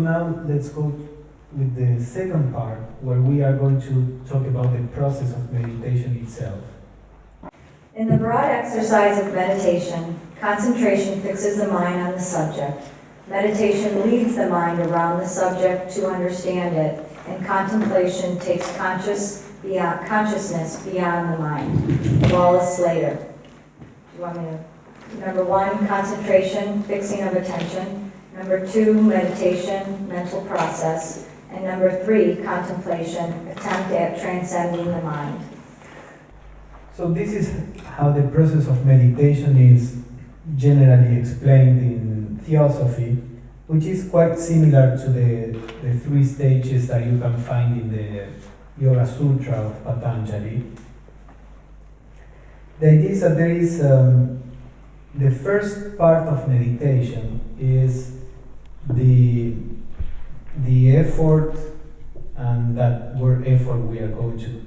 now let's go with the second part, where we are going to talk about the process of meditation itself. In the broad exercise of meditation, concentration fixes the mind on the subject. Meditation leads the mind around the subject to understand it, and contemplation takes consciousness beyond the mind. Wallace Slater. Do you want me to? Number 1, concentration, fixing of attention. Number 2, meditation, mental process. And number 3, contemplation, attempt at transcending the mind. So this is how the process of meditation is generally explained in Theosophy, which is quite similar to the 3 stages that you can find in the Yoga Sutra of Patanjali. The idea is that there is the first part of meditation is the effort, and that word effort we are going to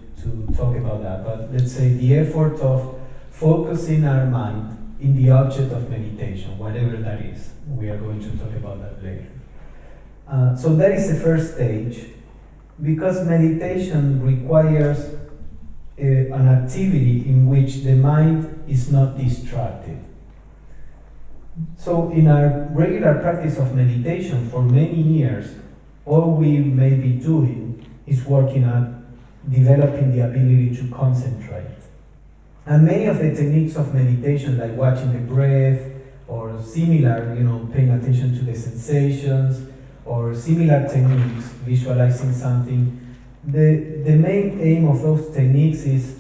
talk about that, but let's say the effort of focusing our mind in the object of meditation, whatever that is. We are going to talk about that later. So that is the first stage, because meditation requires an activity in which the mind is not distracted. So in our regular practice of meditation for many years, all we may be doing is working at developing the ability to concentrate. And many of the techniques of meditation, like watching the breath, or similar, paying attention to the sensations, or similar techniques, visualizing something, the main aim of those techniques is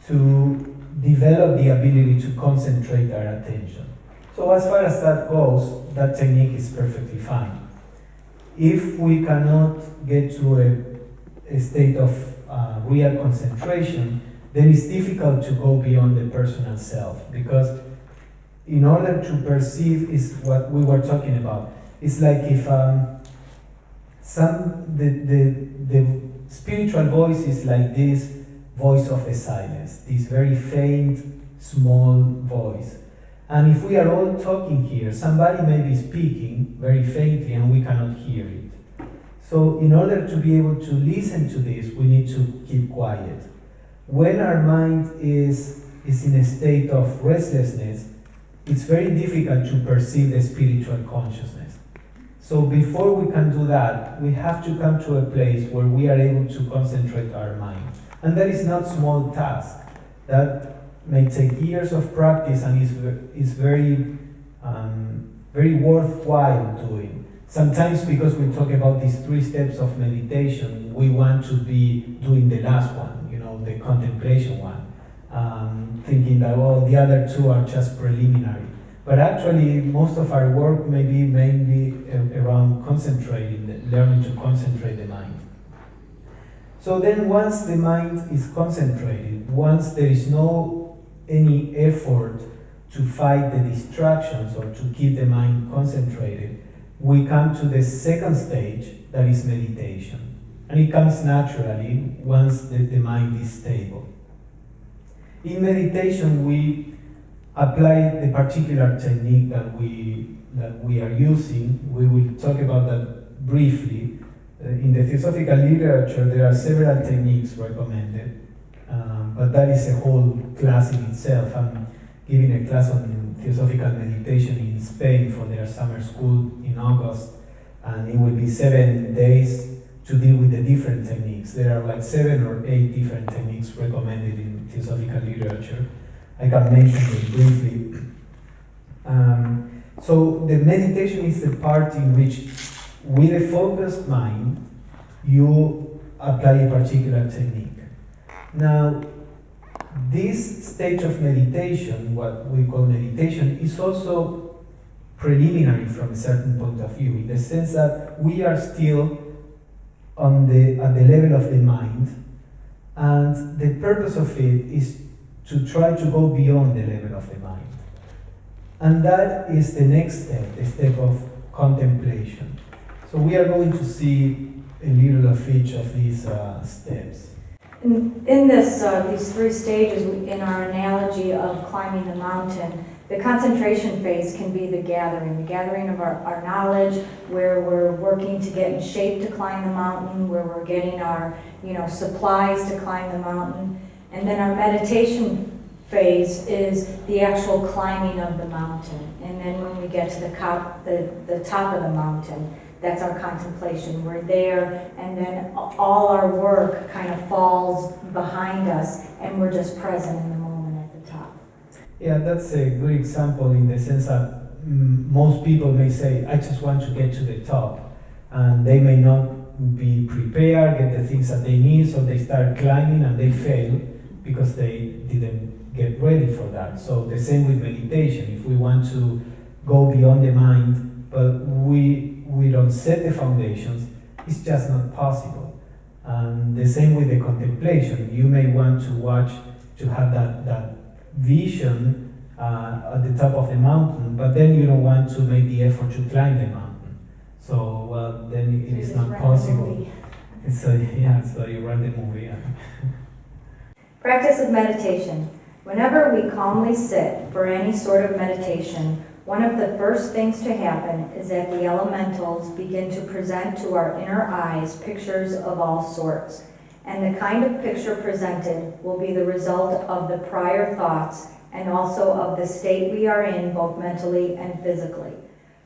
to develop the ability to concentrate our attention. So as far as that goes, that technique is perfectly fine. If we cannot get to a state of real concentration, then it's difficult to go beyond the personal self, because in order to perceive is what we were talking about. It's like if the spiritual voice is like this voice of a silence, this very faint, small voice. And if we are all talking here, somebody may be speaking very faintly and we cannot hear it. So in order to be able to listen to this, we need to keep quiet. When our mind is in a state of restlessness, it's very difficult to perceive the spiritual consciousness. So before we can do that, we have to come to a place where we are able to concentrate our mind. And that is not a small task. That may take years of practice and is very worthwhile doing. Sometimes because we talk about these 3 steps of meditation, we want to be doing the last one, the contemplation one, thinking that, the other 2 are just preliminary. But actually, most of our work may be mainly around learning to concentrate the mind. So then once the mind is concentrated, once there is any effort to fight the distractions or to keep the mind concentrated, we come to the second stage, that is meditation. And it comes naturally once the mind is stable. In meditation, we apply the particular technique that we are using. We will talk about that briefly. In the Theosophical literature, there are several techniques recommended, but that is a whole class in itself. I'm giving a class on Theosophical meditation in Spain for their summer school in August, and it will be 7 days to deal with the different techniques. There are like 7 or 8 different techniques recommended in Theosophical literature. I can mention them briefly. So the meditation is the part in which, with a focused mind, you apply a particular technique. Now, this stage of meditation, what we call meditation, is also preliminary from a certain point of view, in the sense that we are still at the level of the mind, and the purpose of it is to try to go beyond the level of the mind. And that is the next step, the step of contemplation. So we are going to see a little of each of these steps. In these 3 stages, in our analogy of climbing the mountain, The concentration phase can be the gathering of our knowledge, where we're working to get in shape to climb the mountain, where we're getting our, supplies to climb the mountain. And then our meditation phase is the actual climbing of the mountain. And then when we get to the top of the mountain, that's our contemplation. We're there, and then all our work kind of falls behind us, and we're just present in the moment at the top. Yeah, that's a good example in the sense that most people may say, I just want to get to the top, and they may not be prepared, get the things that they need, so they start climbing and they fail because they didn't get ready for that. So the same with meditation. If we want to go beyond the mind, but we don't set the foundations, it's just not possible. And the same with the contemplation. You may want to have that vision at the top of the mountain, but then you don't want to make the effort to climb the mountain. So, well, then it is not possible. So you run the movie. Yeah. Practice of meditation. Whenever we calmly sit for any sort of meditation, one of the first things to happen is that the elementals begin to present to our inner eyes pictures of all sorts. And the kind of picture presented will be the result of the prior thoughts and also of the state we are in, both mentally and physically.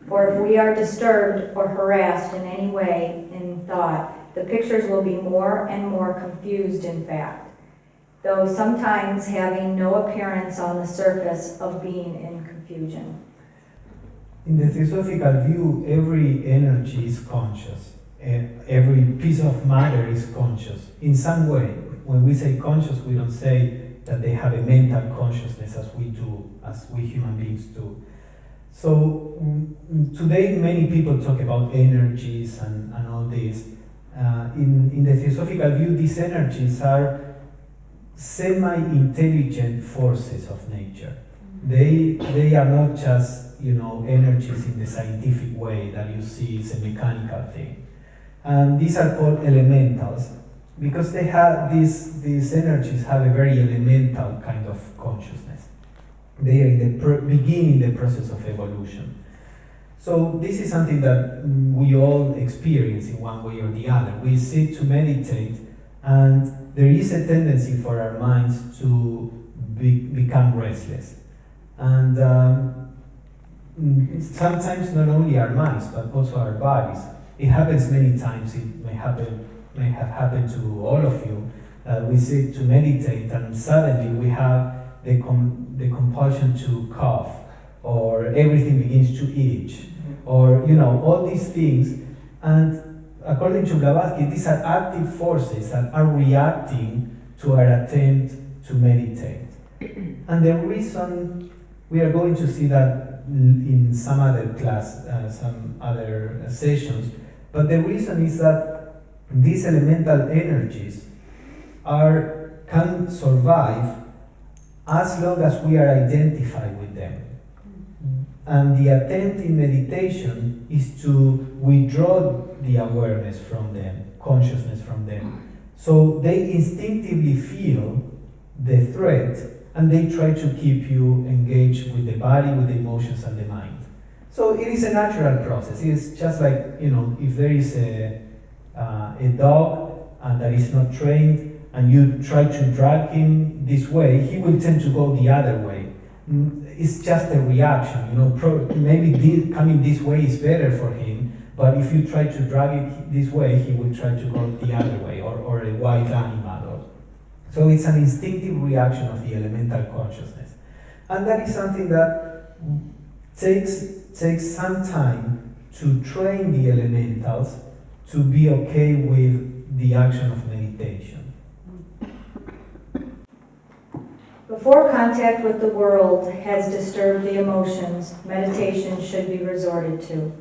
For if we are disturbed or harassed in any way in thought, the pictures will be more and more confused in fact, though sometimes having no appearance on the surface of being in confusion. In the Theosophical view, every energy is conscious. Every piece of matter is conscious in some way. When we say conscious, we don't say that they have a mental consciousness as we human beings do. So today many people talk about energies and all this. In the Theosophical view, these energies are semi-intelligent forces of nature. They are not just energies in the scientific way that you see is a mechanical thing. And these are called elementals because they have these energies have a very elemental kind of consciousness. They are beginning the process of evolution. So this is something that we all experience in one way or the other. We sit to meditate, and there is a tendency for our minds to become restless. And sometimes not only our minds, but also our bodies. It happens many times. It may have happened to all of you. We sit to meditate, and suddenly we have the compulsion to cough, or everything begins to itch, or all these things. And according to Blavatsky, these are active forces that are reacting to our attempt to meditate. And the reason, we are going to see that in some other class, some other sessions, but the reason is that these elemental energies can survive as long as we are identified with them. And the attempt in meditation is to withdraw the awareness from them, consciousness from them. So they instinctively feel the threat, and they try to keep you engaged with the body, with the emotions and the mind. So it is a natural process. It is just like, if there is a dog that is not trained, and you try to drag him this way, he will tend to go the other way. It's just a reaction, maybe coming this way is better for him, but if you try to drag it this way, he will try to go the other way, or a wild animal. So it's an instinctive reaction of the elemental consciousness. And that is something that takes some time to train the elementals to be okay with the action of meditation. Before contact with the world has disturbed the emotions, meditation should be resorted to.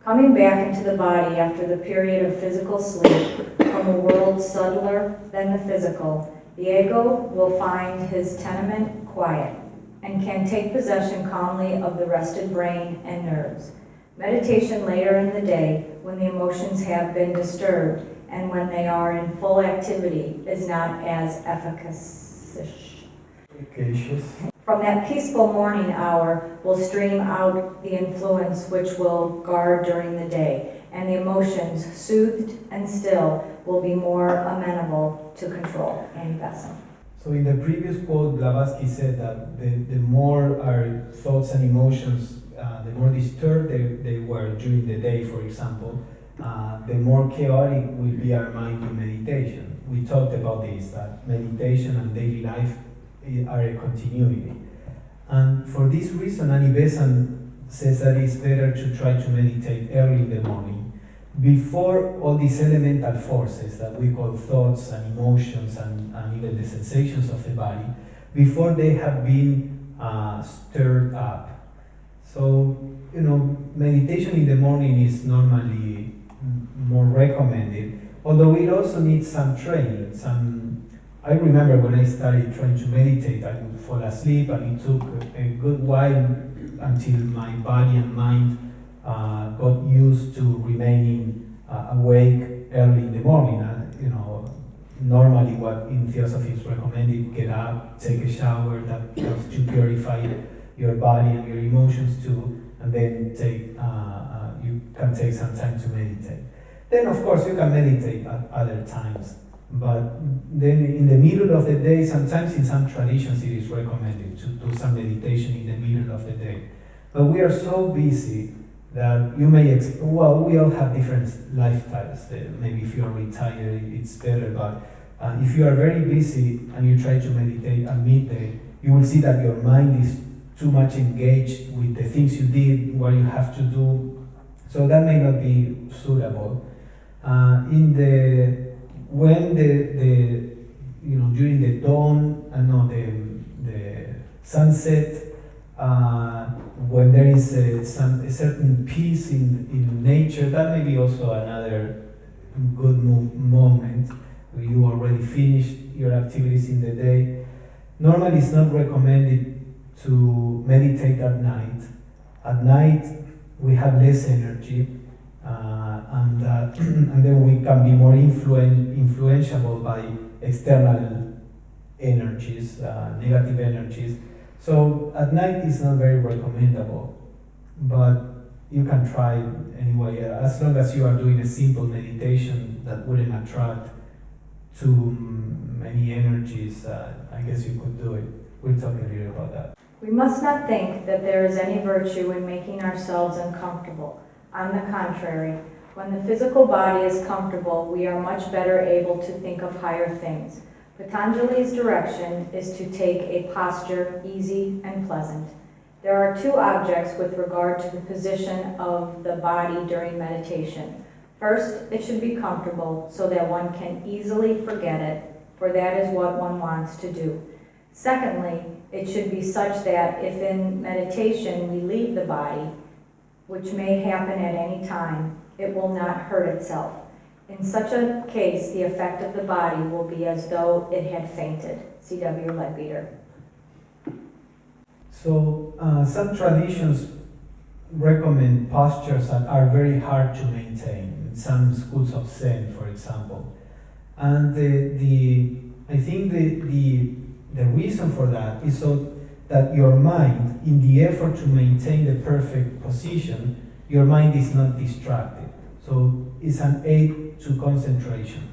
Coming back into the body after the period of physical sleep, from a world subtler than the physical, the ego will find his tenement quiet and can take possession calmly of the rested brain and nerves. Meditation later in the day, when the emotions have been disturbed and when they are in full activity, is not as efficacious. From that peaceful morning hour will stream out the influence which will guard during the day, and the emotions, soothed and still, will be more amenable to control. Annie Besson. So in the previous quote, Blavatsky said that the more our thoughts and emotions, the more disturbed they were during the day, for example, the more chaotic will be our mind in meditation. We talked about this, that meditation and daily life are a continuity. And for this reason, Annie Besant says that it's better to try to meditate early in the morning, before all these elemental forces that we call thoughts and emotions and even the sensations of the body, before they have been stirred up. So, meditation in the morning is normally more recommended, although it also needs some training. I remember when I started trying to meditate, I would fall asleep, and it took a good while until my body and mind got used to remaining awake early in the morning. Normally what in Theosophy is recommended: get up, take a shower, that helps to purify your body and your emotions too, and then you can take some time to meditate. Then of course you can meditate at other times, but then in the middle of the day, sometimes in some traditions it is recommended to do some meditation in the middle of the day. But we are so busy that you may, we all have different lifestyles. Maybe if you are retired, it's better, but if you are very busy and you try to meditate at midday, you will see that your mind is too much engaged with the things you did, what you have to do, so that may not be suitable. During the dawn, the sunset, when there is a certain peace in nature, that may be also another good moment. You already finished your activities in the day. Normally it's not recommended to meditate at night. At night we have less energy, and then we can be more influential by external energies, negative energies. So at night is not very recommendable, but you can try anyway, as long as you are doing a simple meditation that wouldn't attract too many energies. I guess you could do it. We'll talk a little about that. We must not think that there is any virtue in making ourselves uncomfortable. On the contrary, when the physical body is comfortable, we are much better able to think of higher things. Patanjali's direction is to take a posture easy and pleasant. There are two objects with regard to the position of the body during meditation. First, it should be comfortable so that one can easily forget it, for that is what one wants to do. Secondly, it should be such that if in meditation we leave the body, which may happen at any time, it will not hurt itself. In such a case, the effect of the body will be as though it had fainted. C.W. Leadbeater. So some traditions recommend postures that are very hard to maintain. Some schools of Zen, for example. And I think the reason for that is so that your mind, in the effort to maintain the perfect position, your mind is not distracted. So it's an aid to concentration.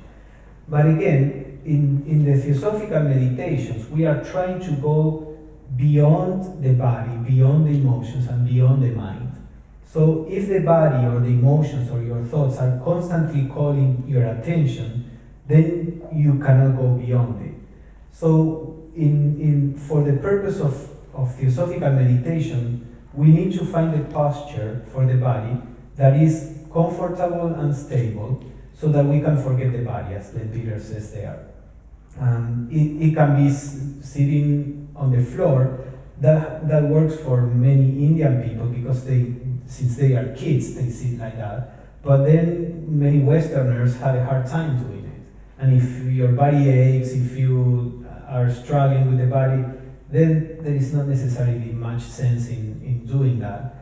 But again, in the Theosophical meditations, we are trying to go beyond the body, beyond the emotions, and beyond the mind. So if the body or the emotions or your thoughts are constantly calling your attention, then you cannot go beyond it. So for the purpose of Theosophical meditation, we need to find a posture for the body that is comfortable and stable, so that we can forget the body, as Leadbeater says there. It can be sitting on the floor. That works for many Indian people because since they are kids, they sit like that. But then many Westerners have a hard time doing it. And if your body aches, if you are struggling with the body, then there is not necessarily much sense in doing that.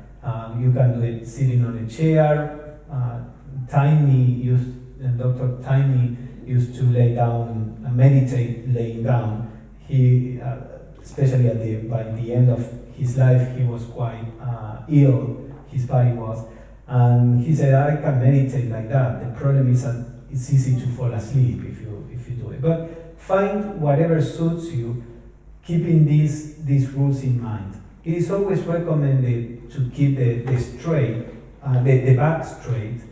You can do it sitting on a chair. Dr. Tiny used to lay down and meditate laying down. he, especially by the end of his life, he was quite ill, his body was, and he said, I can meditate like that. The problem is that it's easy to fall asleep if you do it. But find whatever suits you, keeping these rules in mind. It is always recommended to keep the back straight,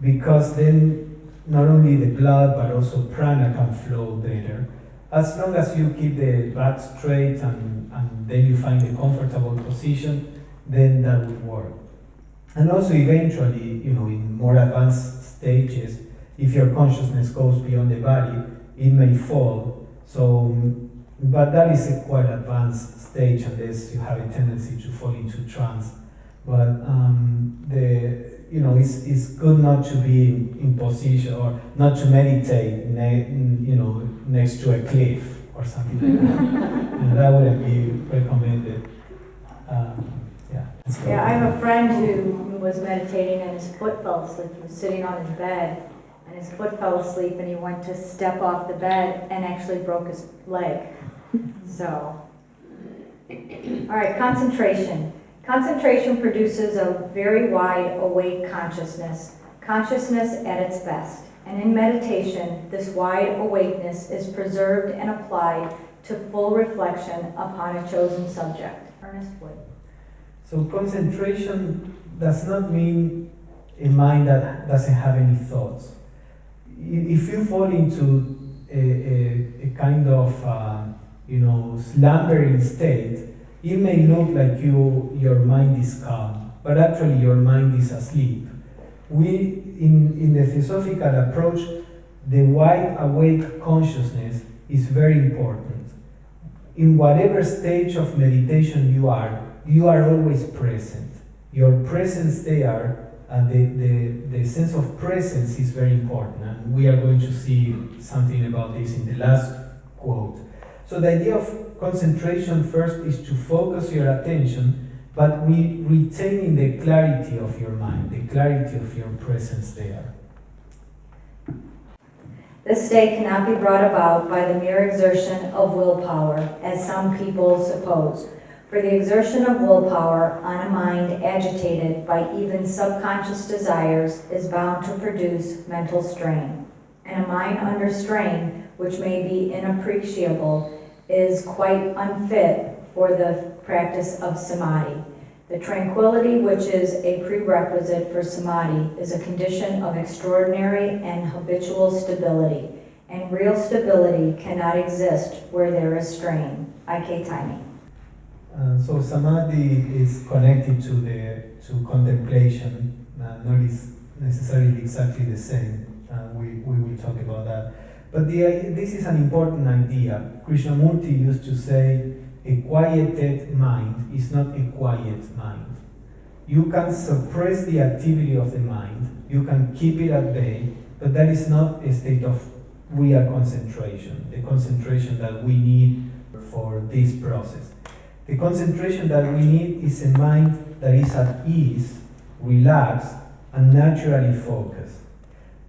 because then not only the blood but also prana can flow better. As long as you keep the back straight and then you find a comfortable position, then that would work. And also eventually, in more advanced stages, if your consciousness goes beyond the body, it may fall. But that is a quite advanced stage unless you have a tendency to fall into trance. But it's good not to be in position or not to meditate next to a cliff or something like that. That wouldn't be recommended. I have a friend who was meditating and his foot fell asleep. He was sitting on his bed and his foot fell asleep and he went to step off the bed and actually broke his leg. So, all right, concentration. Concentration produces a very wide awake consciousness at its best. And in meditation, this wide awakeness is preserved and applied to full reflection upon a chosen subject. Ernest Wood. So concentration does not mean a mind that doesn't have any thoughts. If you fall into a kind of slumbering state, it may look like your mind is calm, but actually your mind is asleep. In the Theosophical approach, the wide awake consciousness is very important. In whatever stage of meditation you are always present. Your presence there, and the sense of presence is very important. And we are going to see something about this in the last quote. So the idea of concentration first is to focus your attention, but retaining the clarity of your mind, the clarity of your presence there. This state cannot be brought about by the mere exertion of willpower, as some people suppose. For the exertion of willpower on a mind agitated by even subconscious desires is bound to produce mental strain. And a mind under strain, which may be inappreciable, is quite unfit for the practice of samadhi. The tranquility which is a prerequisite for samadhi is a condition of extraordinary and habitual stability, and real stability cannot exist where there is strain. I.K. Taimi. So samadhi is connected to contemplation, not necessarily exactly the same. We will talk about that. But this is an important idea. Krishnamurti used to say, a quieted mind is not a quiet mind. You can suppress the activity of the mind, you can keep it at bay, but that is not a state of real concentration, the concentration that we need for this process. The concentration that we need is a mind that is at ease, relaxed, and naturally focused.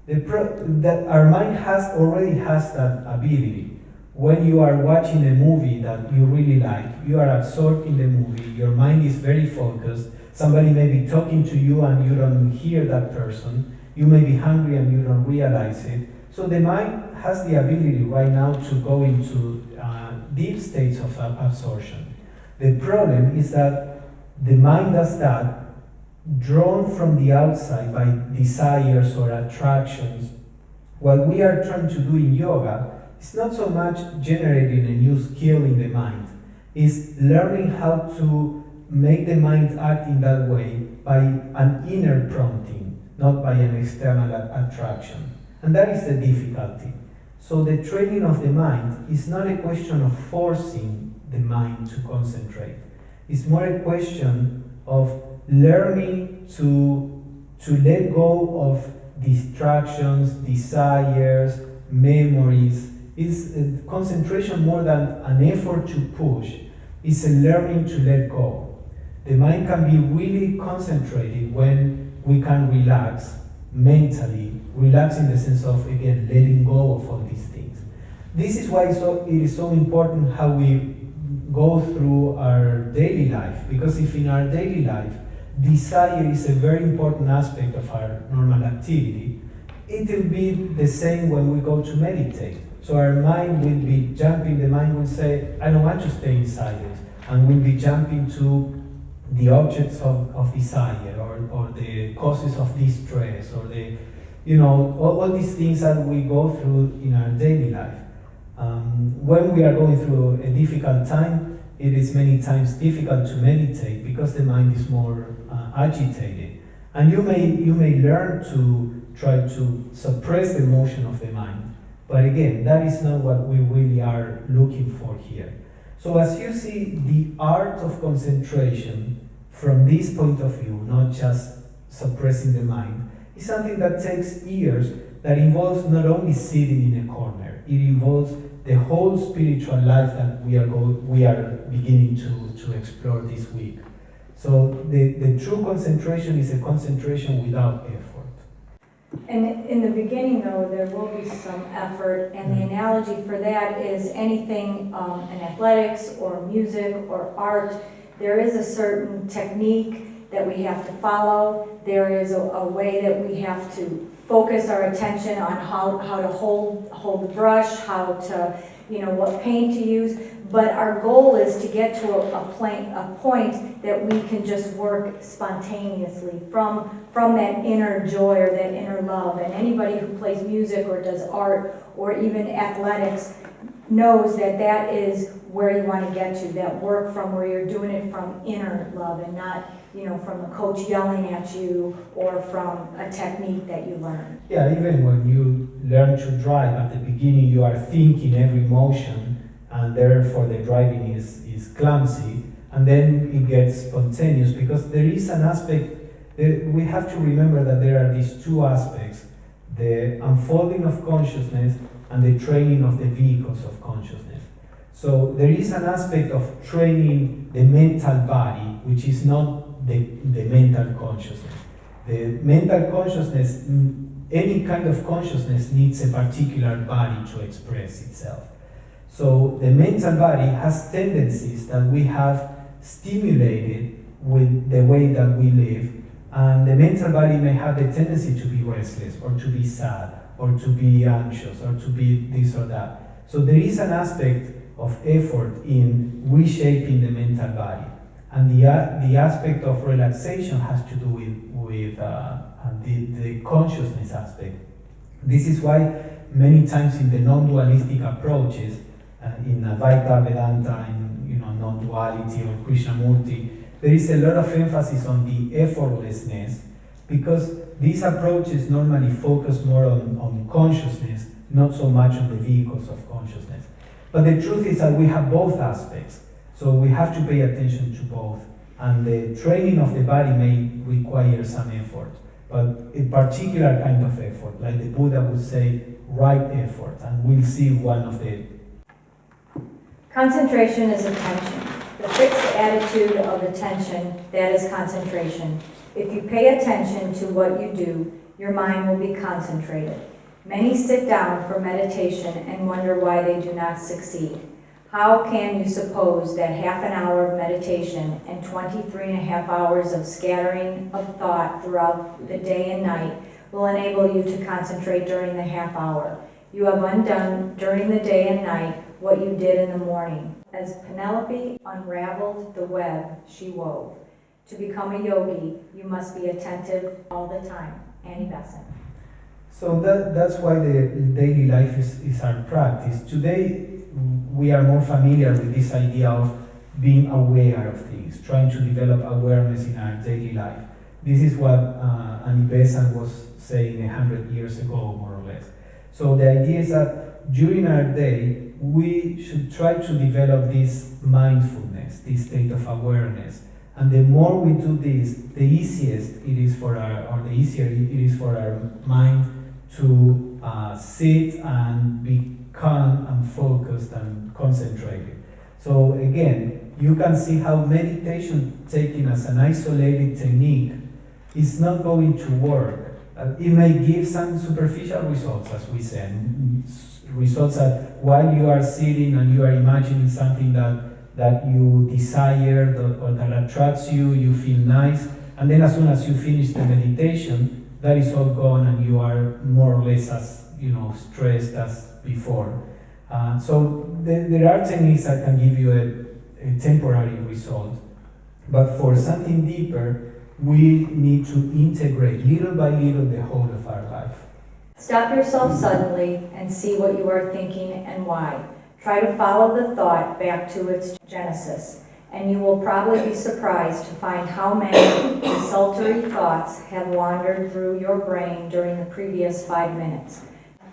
That our mind already has that ability. When you are watching a movie that you really like, you are absorbed in the movie, your mind is very focused, somebody may be talking to you and you don't hear that person, you may be hungry and you don't realize it. So the mind has the ability right now to go into deep states of absorption. The problem is that the mind does that drawn from the outside by desires or attractions. What we are trying to do in yoga is not so much generating a new skill in the mind, it's learning how to make the mind act in that way by an inner prompting, not by an external attraction. And that is the difficulty. So the training of the mind is not a question of forcing the mind to concentrate. It's more a question of learning to let go of distractions, desires, memories. It's concentration more than an effort to push. It's a learning to let go. The mind can be really concentrated when we can relax mentally, relax in the sense of, again, letting go of all these things. This is why it is so important how we go through our daily life, because if in our daily life desire is a very important aspect of our normal activity, it will be the same when we go to meditate. So our mind will be jumping, the mind will say, I don't want to stay in silence, and we'll be jumping to the objects of desire, or the causes of distress, or all these things that we go through in our daily life. When we are going through a difficult time, it is many times difficult to meditate because the mind is more agitated. And you may learn to try to suppress the motion of the mind. But again, that is not what we really are looking for here. So as you see, the art of concentration from this point of view, not just suppressing the mind, is something that takes years, that involves not only sitting in a corner, it involves the whole spiritual life that we are beginning to explore this week. So the true concentration is a concentration without effort. And in the beginning, though, there will be some effort, and the analogy for that is anything in athletics or music or art. There is a certain technique that we have to follow. There is a way that we have to focus our attention on how to hold the brush, how to, what paint to use. But our goal is to get to a point that we can just work spontaneously from that inner joy or that inner love. And anybody who plays music or does art or even athletics knows that that is where you want to get to, that work from where you're doing it from inner love and not, from a coach yelling at you or from a technique that you learn. Yeah, even when you learn to drive, at the beginning you are thinking every motion, and therefore the driving is clumsy, and then it gets spontaneous, because there is an aspect, we have to remember that there are these two aspects, the unfolding of consciousness and the training of the vehicles of consciousness. So there is an aspect of training the mental body, which is not the mental consciousness. The mental consciousness, any kind of consciousness needs a particular body to express itself. So the mental body has tendencies that we have stimulated with the way that we live, and the mental body may have the tendency to be restless, or to be sad, or to be anxious, or to be this or that. So there is an aspect of effort in reshaping the mental body. And the aspect of relaxation has to do with the consciousness aspect. This is why many times in the non-dualistic approaches, in Advaita Vedanta, in non-duality or Krishnamurti, there is a lot of emphasis on the effortlessness, because these approaches normally focus more on consciousness, not so much on the vehicles of consciousness. But the truth is that we have both aspects. So we have to pay attention to both. And the training of the body may require some effort, but a particular kind of effort, like the Buddha would say, right effort. And we'll see one of the... Concentration is attention. The fixed attitude of attention, that is concentration. If you pay attention to what you do, your mind will be concentrated. Many sit down for meditation and wonder why they do not succeed. How can you suppose that half an hour of meditation and 23 and a half hours of scattering of thought throughout the day and night will enable you to concentrate during the half hour? You have undone during the day and night what you did in the morning. As Penelope unraveled the web she wove. To become a yogi, you must be attentive all the time. Annie Besant. So that's why the daily life is our practice. Today, we are more familiar with this idea of being aware of things, trying to develop awareness in our daily life. This is what Annie Besant was saying 100 years ago, more or less. So the idea is that during our day, we should try to develop this mindfulness, this state of awareness. And the more we do this, the easier it is for our mind to sit and be calm and focused and concentrated. So again, you can see how meditation taken as an isolated technique is not going to work It may give some superficial results, as we said, results that while you are sitting and you are imagining something that you desire or that attracts you, you feel nice, and then as soon as you finish the meditation, that is all gone and you are more or less as stressed as before. So there are techniques that can give you a temporary result, but for something deeper, we need to integrate little by little the whole of our life. Stop yourself suddenly and see what you are thinking and why. Try to follow the thought back to its genesis, and you will probably be surprised to find how many desultory thoughts have wandered through your brain during the previous 5 minutes,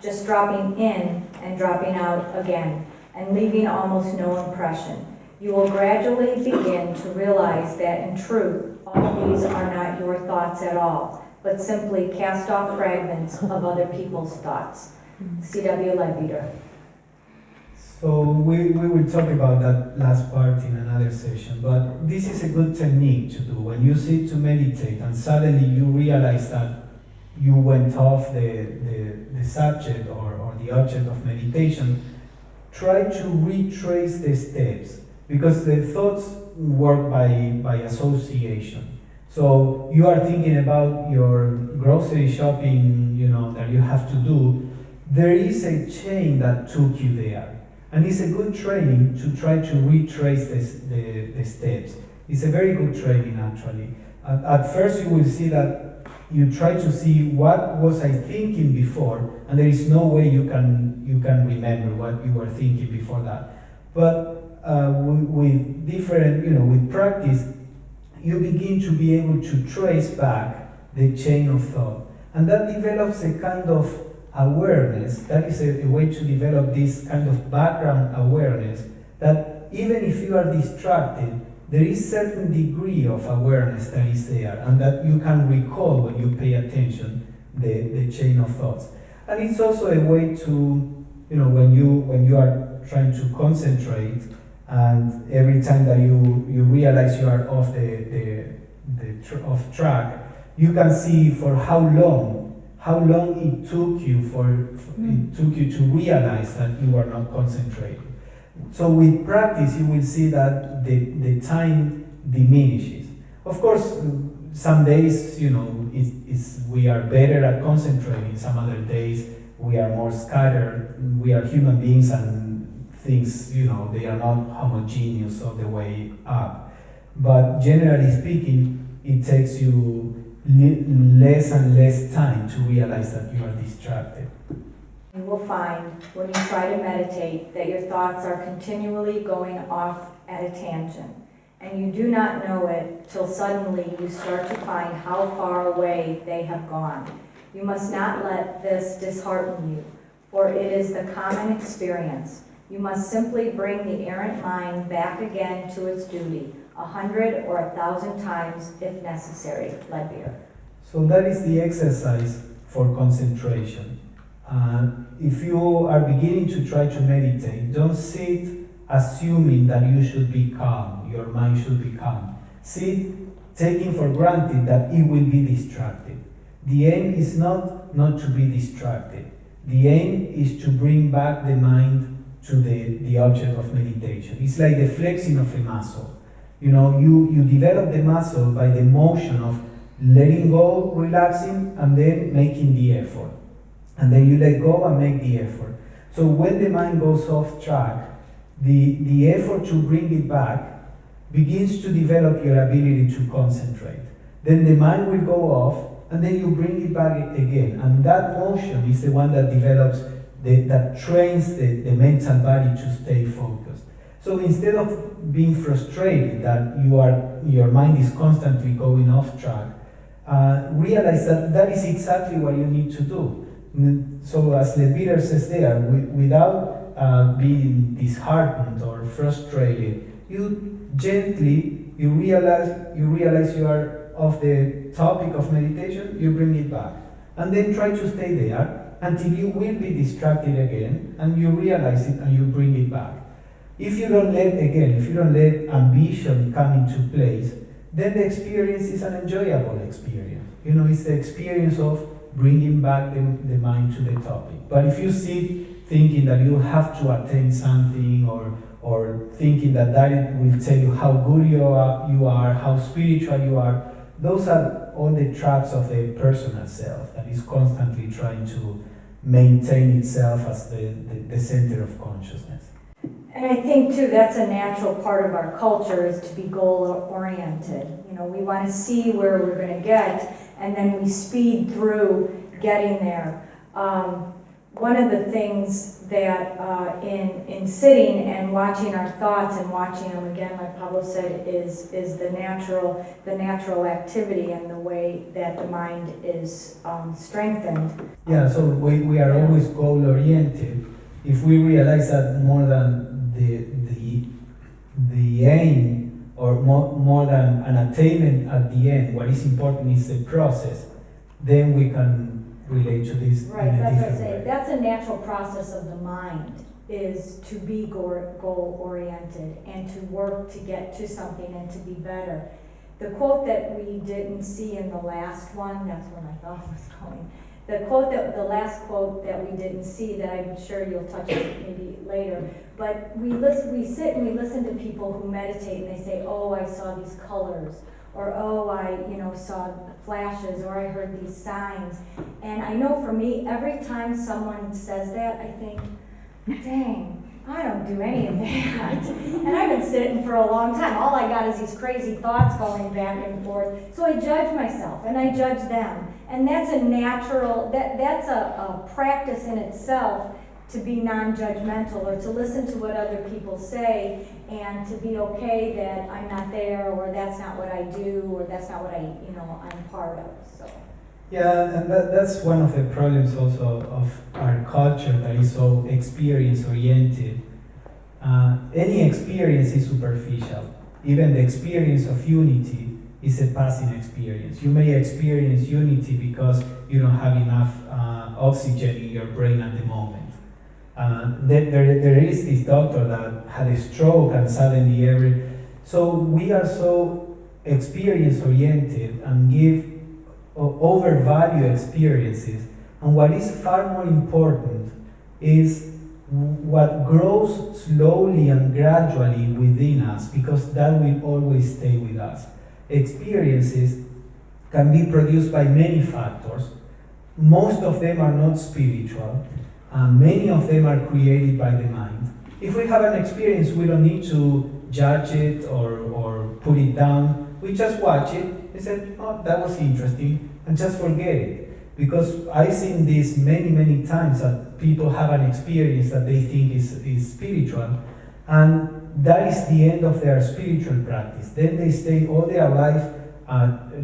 just dropping in and dropping out again, and leaving almost no impression. You will gradually begin to realize that in truth, all these are not your thoughts at all, but simply cast-off fragments of other people's thoughts. C.W. Leadbeater. So we will talk about that last part in another session, but this is a good technique to do. When you sit to meditate and suddenly you realize that you went off the subject or the object of meditation, try to retrace the steps, because the thoughts work by association. So you are thinking about your grocery shopping, that you have to do. There is a chain that took you there. And it's a good training to try to retrace the steps. It's a very good training, actually. At first, you will see that you try to see what was I thinking before, and there is no way you can remember what you were thinking before that. But with different, with practice, you begin to be able to trace back the chain of thought, and that develops a kind of awareness. That is a way to develop this kind of background awareness, that even if you are distracted, there is certain degree of awareness that is there, and that you can recall when you pay attention the chain of thoughts. And it's also a way to, when you are trying to concentrate, and every time that you realize you are off off track, you can see for how long it took you to realize that you are not concentrating. So with practice, you will see that the time diminishes. Of course, some days, we are better at concentrating. Some other days, we are more scattered. We are human beings, and things, they are not homogeneous all the way up. But generally speaking, it takes you less and less time to realize that you are distracted. You will find, when you try to meditate, that your thoughts are continually going off at a tangent, and you do not know it till suddenly you start to find how far away they have gone. You must not let this dishearten you, for it is the common experience. You must simply bring the errant mind back again to its duty, 100 or 1,000 times if necessary. Leadbeater. So that is the exercise for concentration. If you are beginning to try to meditate, don't sit assuming that you should be calm, your mind should be calm. Sit taking for granted that it will be distracted. The aim is not to be distracted. The aim is to bring back the mind to the object of meditation. It's like the flexing of a muscle. You develop the muscle by the motion of letting go, relaxing, and then making the effort. And then you let go and make the effort. So when the mind goes off track, the effort to bring it back begins to develop your ability to concentrate. Then the mind will go off, and then you bring it back again. And that motion is the one that develops, that trains the mental body to stay focused. So instead of being frustrated that your mind is constantly going off track, realize that is exactly what you need to do. So as Leadbeater says there, without being disheartened or frustrated, you gently, you realize you are off the topic of meditation, you bring it back. And then try to stay there until you will be distracted again, and you realize it and you bring it back. If you don't let ambition come into place, then the experience is an enjoyable experience. It's the experience of bringing back the mind to the topic. But if you sit thinking that you have to attain something, or thinking that will tell you how good you are, how spiritual you are, those are all the traps of the personal self that is constantly trying to maintain itself as the center of consciousness. And I think too, that's a natural part of our culture, is to be goal-oriented. You know, we want to see where we're going to get, and then we speed through getting there. One of the things that in sitting and watching our thoughts and watching them again, like Pablo said, is the natural activity and the way that the mind is strengthened. Yeah, so we are always goal-oriented. If we realize that more than the aim, or more than an attainment at the end, what is important is the process, then we can relate to this right, in a that's what different I'm saying. way. That's a natural process of the mind, is to be goal-oriented and to work to get to something and to be better. The quote that we didn't see in the last one, that's when I thought was going. The last quote that we didn't see, that I'm sure you'll touch on maybe later, but we sit and we listen to people who meditate and they say, oh, I saw these colors, or oh, I saw flashes, or I heard these signs. And I know for me, every time someone says that, I think, dang, I don't do any of that. And I've been sitting for a long time. All I got is these crazy thoughts going back and forth. So I judge myself and I judge them. And that's a natural, that's a practice in itself, to be non-judgmental, or to listen to what other people say and to be okay that I'm not there, or that's not what I do, or that's not what I'm part of. So. Yeah, and that's one of the problems also of our culture, that is so experience-oriented. Any experience is superficial. Even the experience of unity is a passing experience. You may experience unity because you don't have enough oxygen in your brain at the moment. There is this doctor that had a stroke and suddenly so we are so experience-oriented and overvalue experiences, and what is far more important is what grows slowly and gradually within us, because that will always stay with us. Experiences can be produced by many factors. Most of them are not spiritual. Many of them are created by the mind. If we have an experience, we don't need to judge it or put it down. We just watch it and say, oh, that was interesting, and just forget it. Because I've seen this many, many times, that people have an experience that they think is spiritual, and that is the end of their spiritual practice. Then they stay all their life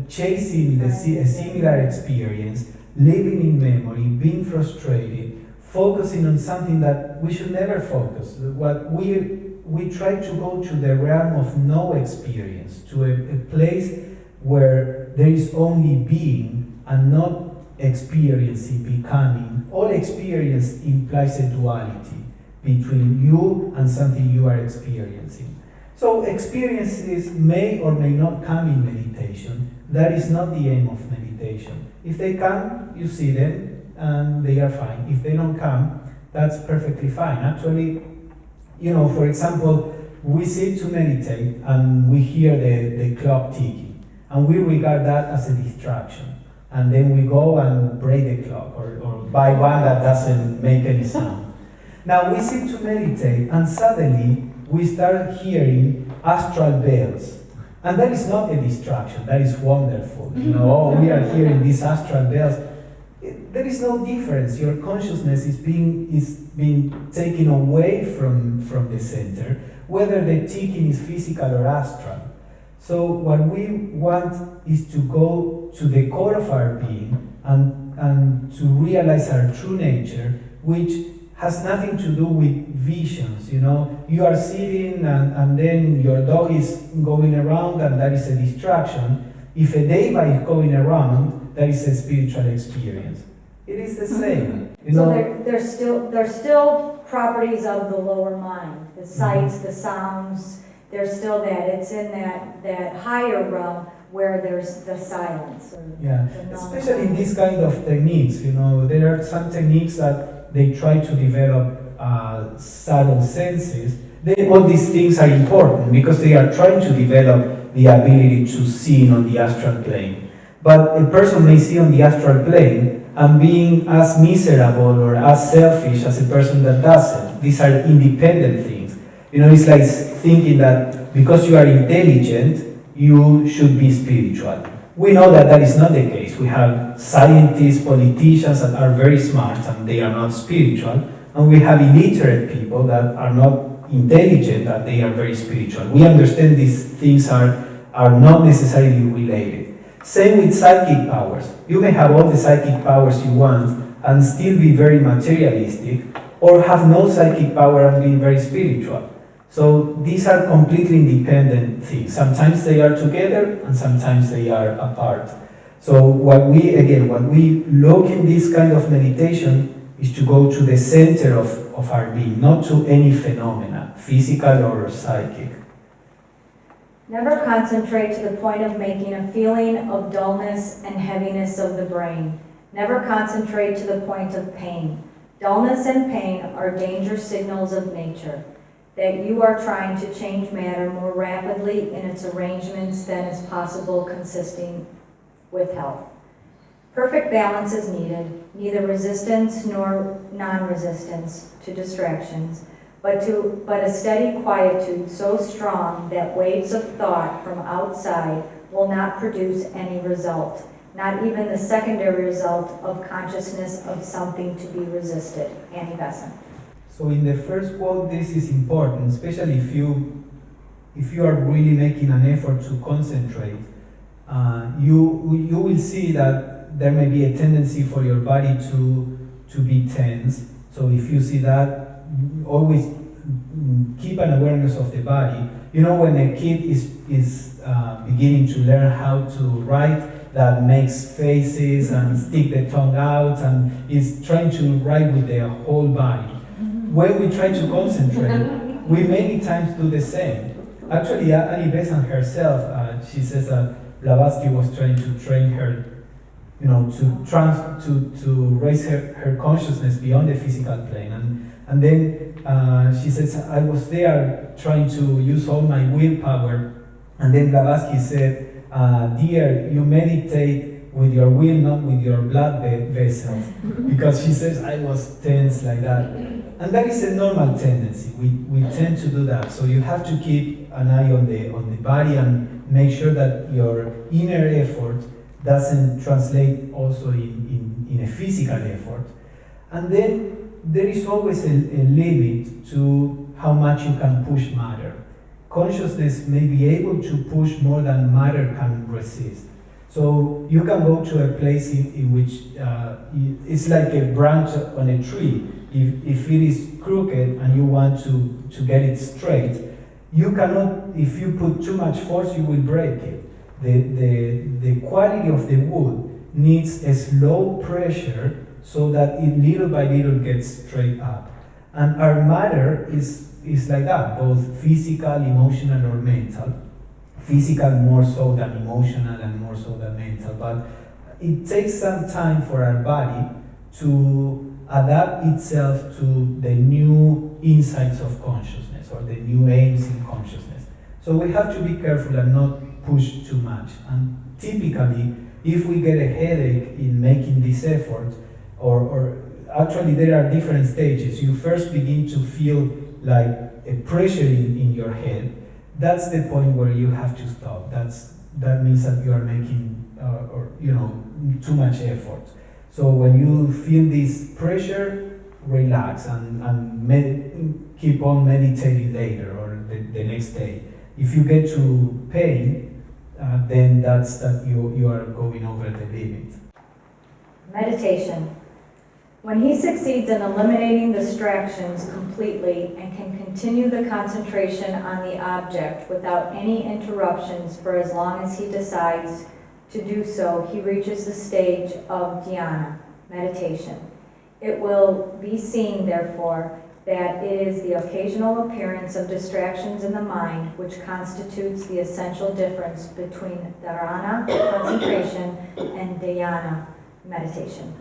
chasing a similar experience, living in memory, being frustrated, focusing on something that we should never focus. What we try to go to the realm of no experience, to a place where there is only being and not experiencing, becoming. All experience implies a duality between you and something you are experiencing. So experiences may or may not come in meditation. That is not the aim of meditation. If they come, you see them, and they are fine. If they don't come, that's perfectly fine. Actually, for example, we sit to meditate and we hear the clock ticking, and we regard that as a distraction. And then we go and break the clock, or buy one that doesn't make any sound. Now we sit to meditate, and suddenly we start hearing astral bells. And that is not a distraction, that is wonderful. We are hearing these astral bells. There is no difference. Your consciousness is being taken away from the center, whether the ticking is physical or astral. So what we want is to go to the core of our being and to realize our true nature, which has nothing to do with visions. You are sitting and then your dog is going around, and that is a distraction. If a deva is going around, that is a spiritual experience. It is the same. So there's still properties of the lower mind, the sights, the sounds. There's still that. It's in that higher realm, where there's the silence. Or Yeah, the especially in this kind of techniques, there are some techniques that they try to develop subtle senses. All these things are important because they are trying to develop the ability to see on the astral plane. But a person may see on the astral plane and being as miserable or as selfish as a person that doesn't. These are independent things. It's like thinking that because you are intelligent, you should be spiritual. We know that that is not the case. We have scientists, politicians that are very smart and they are not spiritual. And we have illiterate people that are not intelligent and they are very spiritual. We understand these things are not necessarily related. Same with psychic powers. You may have all the psychic powers you want and still be very materialistic, or have no psychic power and be very spiritual. So these are completely independent things. Sometimes they are together and sometimes they are apart. So what we look in this kind of meditation is to go to the center of our being, not to any phenomena, physical or psychic. Never concentrate to the point of making a feeling of dullness and heaviness of the brain. Never concentrate to the point of pain. Dullness and pain are danger signals of nature, that you are trying to change matter more rapidly in its arrangements than is possible consisting with health. Perfect balance is needed, neither resistance nor non-resistance to distractions, but a steady quietude so strong that waves of thought from outside will not produce any result, not even the secondary result of consciousness of something to be resisted. Annie Besson. So in the first quote, this is important, especially if you are really making an effort to concentrate. You will see that there may be a tendency for your body to be tense. So if you see that, always keep an awareness of the body. When a kid is beginning to learn how to write, that makes faces and stick the tongue out and is trying to write with their whole body. When we try to concentrate, we many times do the same. Actually, Annie Besson herself, she says that Blavatsky was trying to train her, to raise her consciousness beyond the physical plane. And then she says, I was there trying to use all my willpower. And then Blavatsky said, dear, you meditate with your will, not with your blood vessels. Because she says, I was tense like that. And that is a normal tendency. We tend to do that. So you have to keep an eye on the body and make sure that your inner effort doesn't translate also in a physical effort. And then there is always a limit to how much you can push matter. Consciousness may be able to push more than matter can resist. So you can go to a place in which it's like a branch on a tree. If it is crooked and you want to get it straight, you cannot, if you put too much force, you will break it. The quality of the wood needs a slow pressure so that it little by little gets straight up. And our matter is like that, both physical, emotional, or mental. Physical more so than emotional and more so than mental. But it takes some time for our body to adapt itself to the new insights of consciousness or the new aims in consciousness. So we have to be careful and not push too much. And typically, if we get a headache in making this effort, or actually there are different stages. You first begin to feel like a pressure in your head. That's the point where you have to stop. That means that you are making too much effort. So when you feel this pressure, relax and keep on meditating later or the next day. If you get to pain, then that's that you are going over the limit. Meditation. When he succeeds in eliminating distractions completely and can continue the concentration on the object without any interruptions for as long as he decides to do so, he reaches the stage of dhyana, meditation. It will be seen, therefore, that it is the occasional appearance of distractions in the mind which constitutes the essential difference between dharana, concentration, and dhyana, meditation.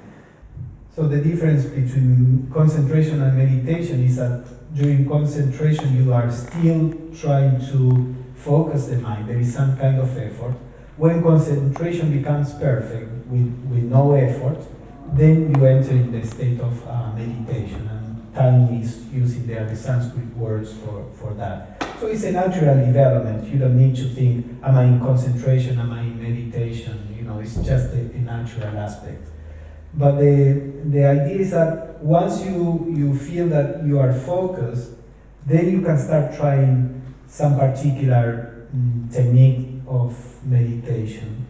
So the difference between concentration and meditation is that during concentration you are still trying to focus the mind. There is some kind of effort. When concentration becomes perfect with no effort, then you enter in the state of meditation. And time is using the Sanskrit words for that. So it's a natural development. You don't need to think, am I in concentration, am I in meditation? You know, it's just a natural aspect. But the idea is that once you feel that you are focused, then you can start trying some particular technique of meditation.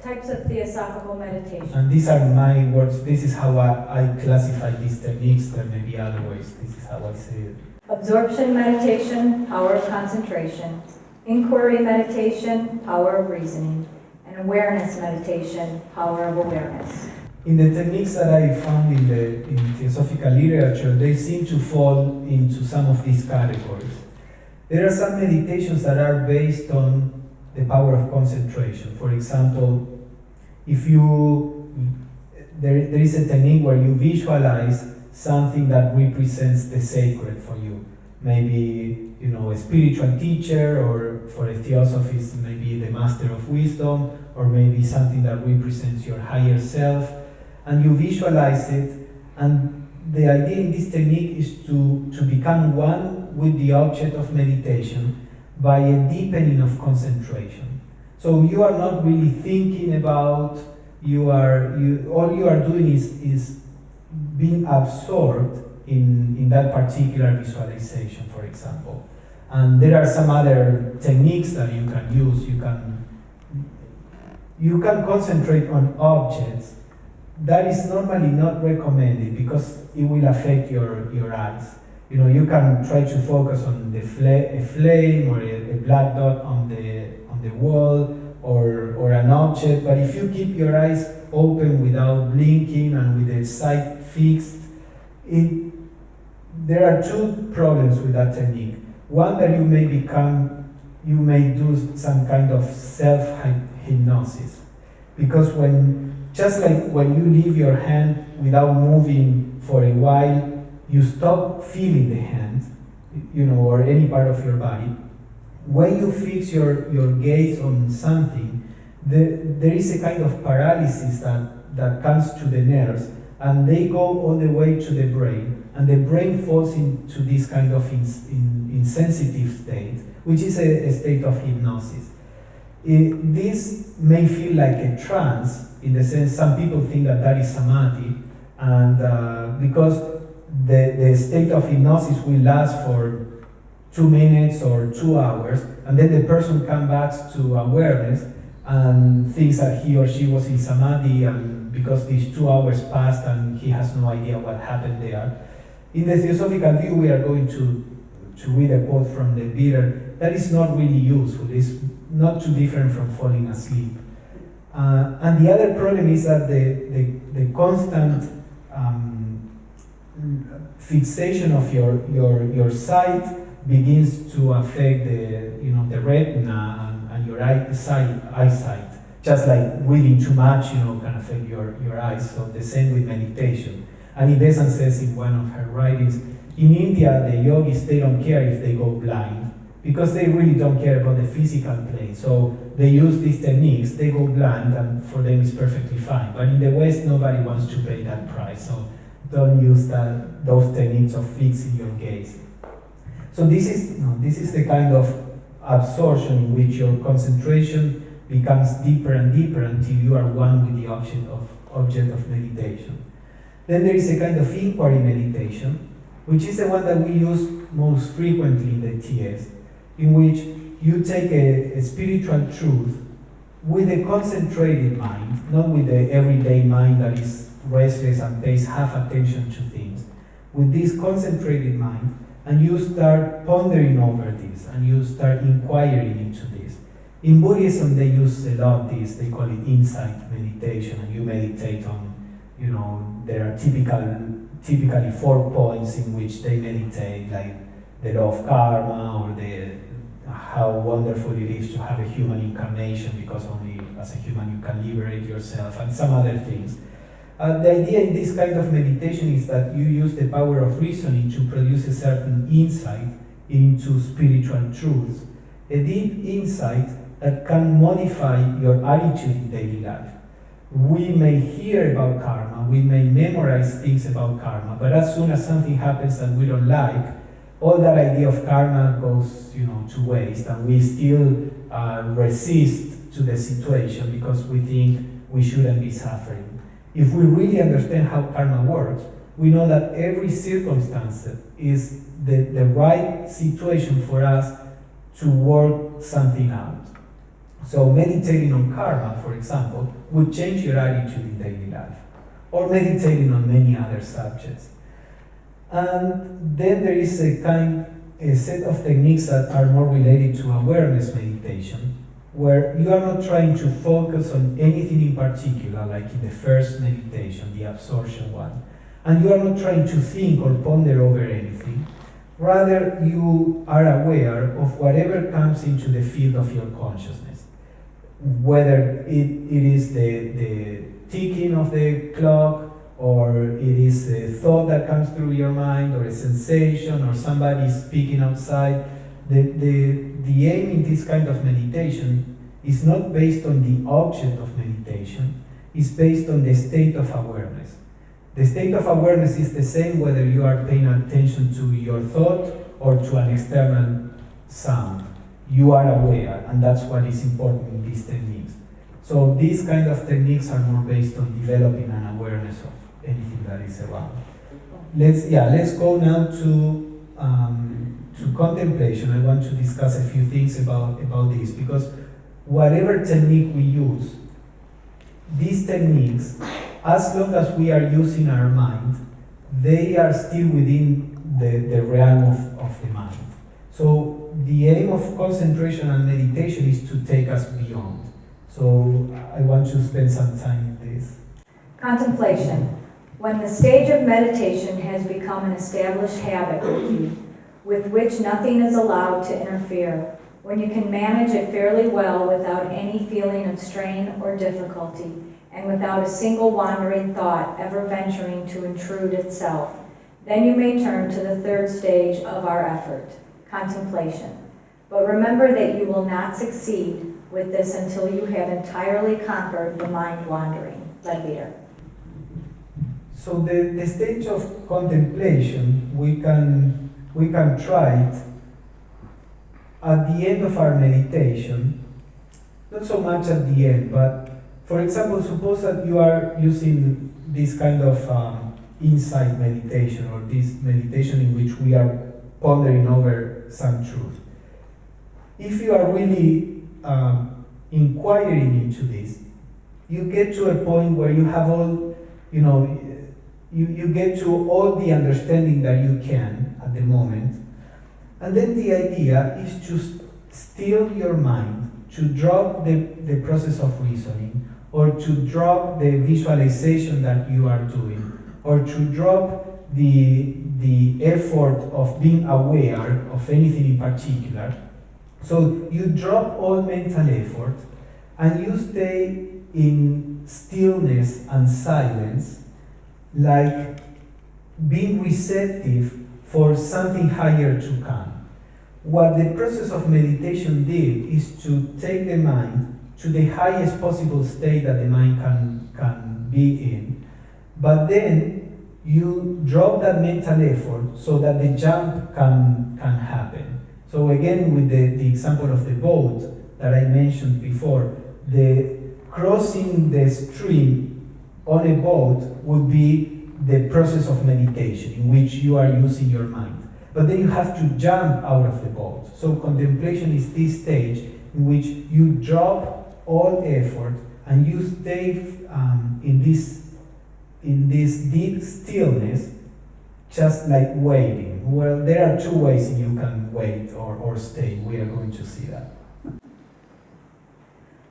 Types of theosophical meditation. And these are my words. This is how I classify these techniques. There may be other ways. This is how I say it. Absorption meditation, power of concentration. Inquiry meditation, power of reasoning. And awareness meditation, power of awareness. In the techniques that I found in theosophical literature, they seem to fall into some of these categories. There are some meditations that are based on the power of concentration. For example, if there is a technique where you visualize something that represents the sacred for you. Maybe, a spiritual teacher, or for a theosophist, maybe the master of wisdom, or maybe something that represents your higher self, and you visualize it, and the idea in this technique is to become one with the object of meditation by a deepening of concentration. So you are not really thinking about, all you are doing is being absorbed in that particular visualization, for example. And there are some other techniques that you can use. You can concentrate on objects. That is normally not recommended because it will affect your eyes. You can try to focus on a flame or a black dot on the wall or an object, but if you keep your eyes open without blinking and with the sight fixed, there are two problems with that technique. One, that you may do some kind of self-hypnosis, because just like when you leave your hand without moving for a while, you stop feeling the hand, or any part of your body. When you fix your gaze on something, there is a kind of paralysis that comes to the nerves, and they go all the way to the brain, and the brain falls into this kind of insensitive state, which is a state of hypnosis. This may feel like a trance, in the sense some people think that is samadhi, and because the state of hypnosis will last for 2 minutes or 2 hours, and then the person comes back to awareness and thinks that he or she was in samadhi, and because these 2 hours passed and he has no idea what happened there. In the theosophical view, we are going to read a quote from the Peter that is not really useful. It's not too different from falling asleep. And the other problem is that the constant fixation of your sight begins to affect the retina and your eyesight. Just like reading too much, can affect your eyes. So the same with meditation. And Ibesan says in one of her writings, in India, the yogis, they don't care if they go blind, because they really don't care about the physical plane. So they use these techniques, they go blind, and for them it's perfectly fine. But in the West, nobody wants to pay that price. So don't use those techniques of fixing your gaze. So this is the kind of absorption in which your concentration becomes deeper and deeper until you are one with the object of meditation. Then there is a kind of inquiry meditation, which is the one that we use most frequently in the TS, in which you take a spiritual truth with a concentrated mind, not with the everyday mind that is restless and pays half attention to things. With this concentrated mind, and you start pondering over this, and you start inquiring into this. In Buddhism, they use a lot this, they call it insight meditation, and you meditate on, there are typical typically 4 points in which they meditate, like the law of karma, or how wonderful it is to have a human incarnation because only as a human you can liberate yourself, and some other things. The idea in this kind of meditation is that you use the power of reasoning to produce a certain insight into spiritual truths, a deep insight that can modify your attitude in daily life. We may hear about karma, we may memorize things about karma, but as soon as something happens that we don't like, all that idea of karma goes, to waste, and we still resist to the situation because we think we shouldn't be suffering. If we really understand how karma works, we know that every circumstance is the right situation for us to work something out. So meditating on karma, for example, would change your attitude in daily life, or meditating on many other subjects. And then there is a set of techniques that are more related to awareness meditation, where you are not trying to focus on anything in particular, like in the first meditation, the absorption one, and you are not trying to think or ponder over anything. Rather, you are aware of whatever comes into the field of your consciousness, whether it is the ticking of the clock, or it is a thought that comes through your mind, or a sensation, or somebody speaking outside. The aim in this kind of meditation is not based on the object of meditation, it's based on the state of awareness. The state of awareness is the same whether you are paying attention to your thought or to an external sound. You are aware, and that's what is important in these techniques. So these kind of techniques are more based on developing an awareness of anything that is around. Let's go now to contemplation. I want to discuss a few things about this, because whatever technique we use, these techniques, as long as we are using our mind, they are still within the realm of the mind. So the aim of concentration and meditation is to take us beyond. So I want to spend some time in this. Contemplation. When the stage of meditation has become an established habit with you, with which nothing is allowed to interfere, when you can manage it fairly well without any feeling of strain or difficulty, and without a single wandering thought ever venturing to intrude itself, then you may turn to the third stage of our effort, contemplation. But remember that you will not succeed with this until you have entirely conquered the mind wandering. Leadbeater. So the stage of contemplation, we can try it at the end of our meditation, not so much at the end, but for example, suppose that you are using this kind of insight meditation, or this meditation in which we are pondering over some truth. If you are really inquiring into this, you get to a point where you have all, you get to all the understanding that you can at the moment, and then the idea is to still your mind, to drop the process of reasoning, or to drop the visualization that you are doing, or to drop the effort of being aware of anything in particular. So you drop all mental effort, and you stay in stillness and silence, like being receptive for something higher to come. What the process of meditation did is to take the mind to the highest possible state that the mind can be in, but then you drop that mental effort so that the jump can happen. So again, with the example of the boat that I mentioned before, the crossing the stream on a boat would be the process of meditation in which you are using your mind. But then you have to jump out of the boat. So contemplation is this stage in which you drop all effort and you stay in this deep stillness, just like waiting. Well, there are two ways you can wait or stay. We are going to see that.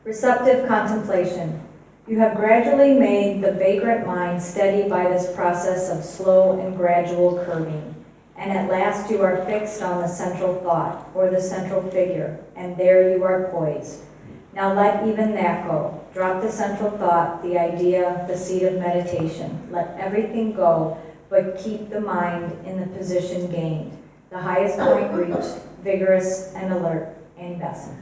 Receptive contemplation. You have gradually made the vagrant mind steady by this process of slow and gradual curbing, and at last you are fixed on the central thought, or the central figure, and there you are poised. Now let even that go. Drop the central thought, the idea, the seat of meditation. Let everything go, but keep the mind in the position gained, the highest point reached, vigorous and alert. Annie Besson.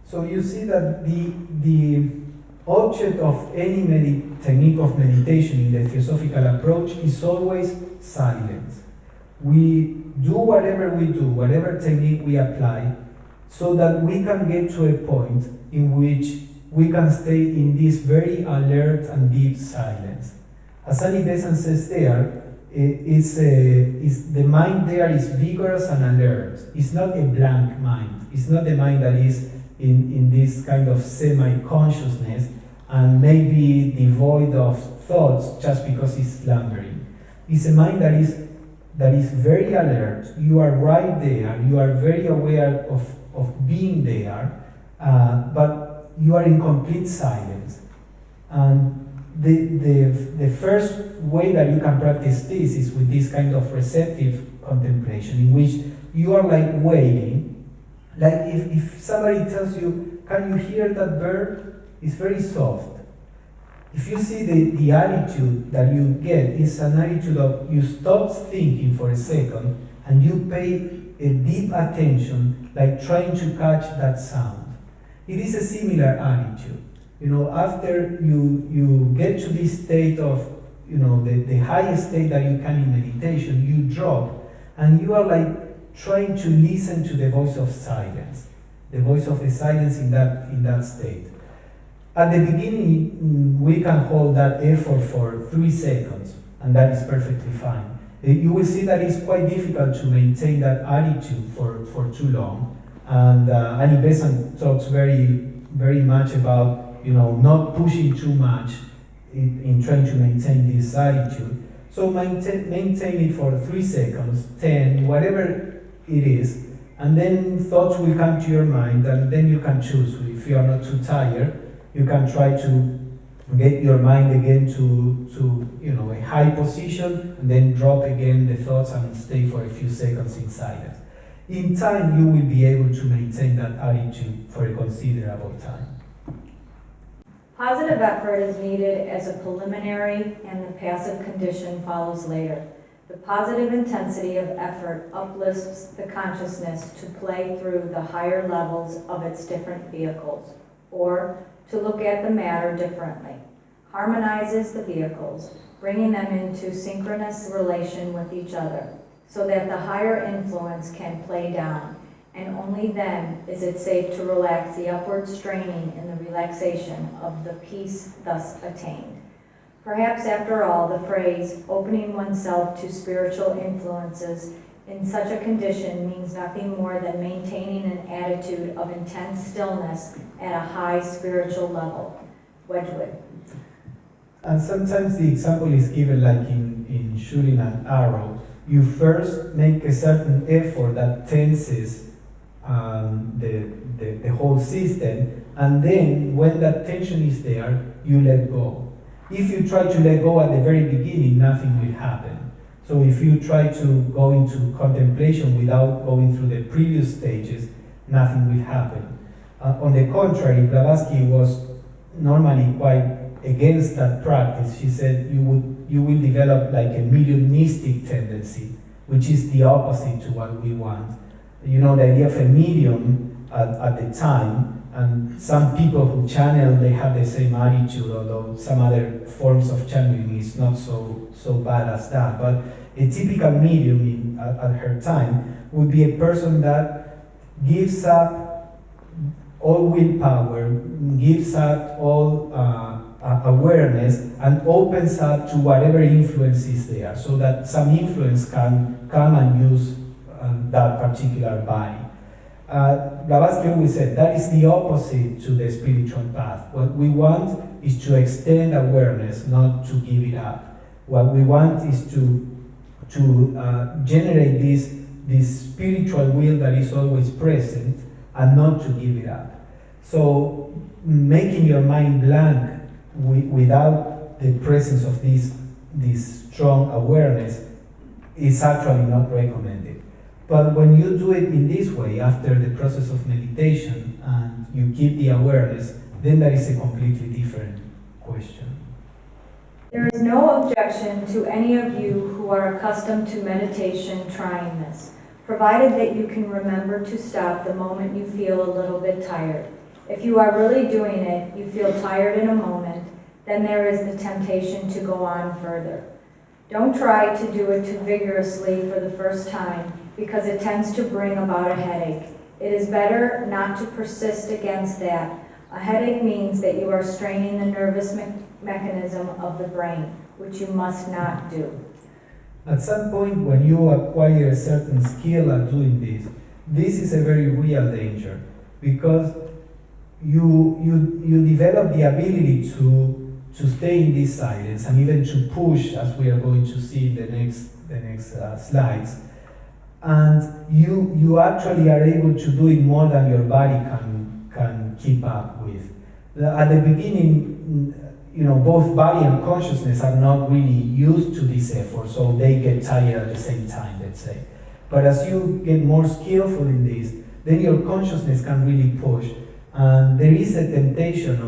So you see that the object of any technique of meditation in the Theosophical approach is always silence. We do whatever we do, whatever technique we apply, so that we can get to a point in which we can stay in this very alert and deep silence. As Annie Besson says there, the mind there is vigorous and alert. It's not a blank mind. It's not the mind that is in this kind of semi-consciousness and maybe devoid of thoughts just because it's slumbering. It's a mind that is very alert. You are right there. You are very aware of being there, but you are in complete silence. And the first way that you can practice this is with this kind of receptive contemplation, in which you are like waiting. Like if somebody tells you, can you hear that bird? It's very soft. If you see the attitude that you get, is an attitude of you stop thinking for a second and you pay a deep attention, like trying to catch that sound. It is a similar attitude. After you get to this state of, the highest state that you can in meditation, you drop and you are like trying to listen to the voice of silence, the voice of the silence in that state. At the beginning, we can hold that effort for 3 seconds, and that is perfectly fine. You will see that it's quite difficult to maintain that attitude for too long. And Annie Besson talks very, very much about, not pushing too much in trying to maintain this attitude. So maintain it for 3 seconds, 10, whatever it is, and then thoughts will come to your mind, and then you can choose. If you are not too tired, you can try to get your mind again to a high position, and then drop again the thoughts and stay for a few seconds in silence. In time, you will be able to maintain that attitude for a considerable time. Positive effort is needed as a preliminary, and the passive condition follows later. The positive intensity of effort uplifts the consciousness to play through the higher levels of its different vehicles, or to look at the matter differently, harmonizes the vehicles, bringing them into synchronous relation with each other, so that the higher influence can play down, and only then is it safe to relax the upward straining in the relaxation of the peace thus attained. Perhaps after all, the phrase, opening oneself to spiritual influences in such a condition means nothing more than maintaining an attitude of intense stillness at a high spiritual level. Wedgwood. And sometimes the example is given like in shooting an arrow. You first make a certain effort that tenses the whole system, and then when that tension is there, you let go. If you try to let go at the very beginning, nothing will happen. So if you try to go into contemplation without going through the previous stages, nothing will happen. On the contrary, Blavatsky was normally quite against that practice. She said you will develop like a mediumistic tendency, which is the opposite to what we want. The idea of a medium at the time, and some people who channel, they have the same attitude, although some other forms of channeling is not so bad as that. But a typical medium at her time would be a person that gives up all willpower, gives up all awareness, and opens up to whatever influence is there, so that some influence can come and use that particular body. Blavatsky always said that is the opposite to the spiritual path. What we want is to extend awareness, not to give it up. What we want is to generate this spiritual will that is always present, and not to give it up. So making your mind blank without the presence of this strong awareness, is actually not recommended. But when you do it in this way, after the process of meditation, and you keep the awareness, then that is a completely different question. There is no objection to any of you who are accustomed to meditation trying this, provided that you can remember to stop the moment you feel a little bit tired. If you are really doing it, you feel tired in a moment, then there is the temptation to go on further. Don't try to do it too vigorously for the first time, because it tends to bring about a headache. It is better not to persist against that. A headache means that you are straining the nervous mechanism of the brain, which you must not do. At some point, when you acquire a certain skill at doing this is a very real danger, because you develop the ability to stay in this silence and even to push, as we are going to see in the next slides. And you actually are able to do it more than your body can keep up with. At the beginning, both body and consciousness are not really used to this effort, so they get tired at the same time, let's say. But as you get more skillful in this, then your consciousness can really push. And there is a temptation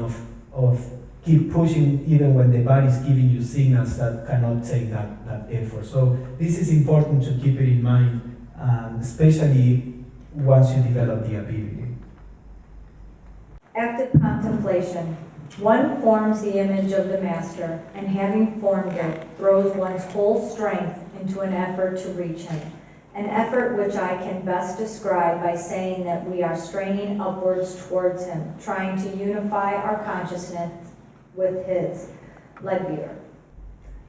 of keep pushing even when the body is giving you signals that cannot take that effort. So this is important to keep it in mind, especially once you develop the ability. Active contemplation. One forms the image of the master, and having formed it, throws one's whole strength into an effort to reach him. An effort which I can best describe by saying that we are straining upwards towards him, trying to unify our consciousness with his. Leadbeater.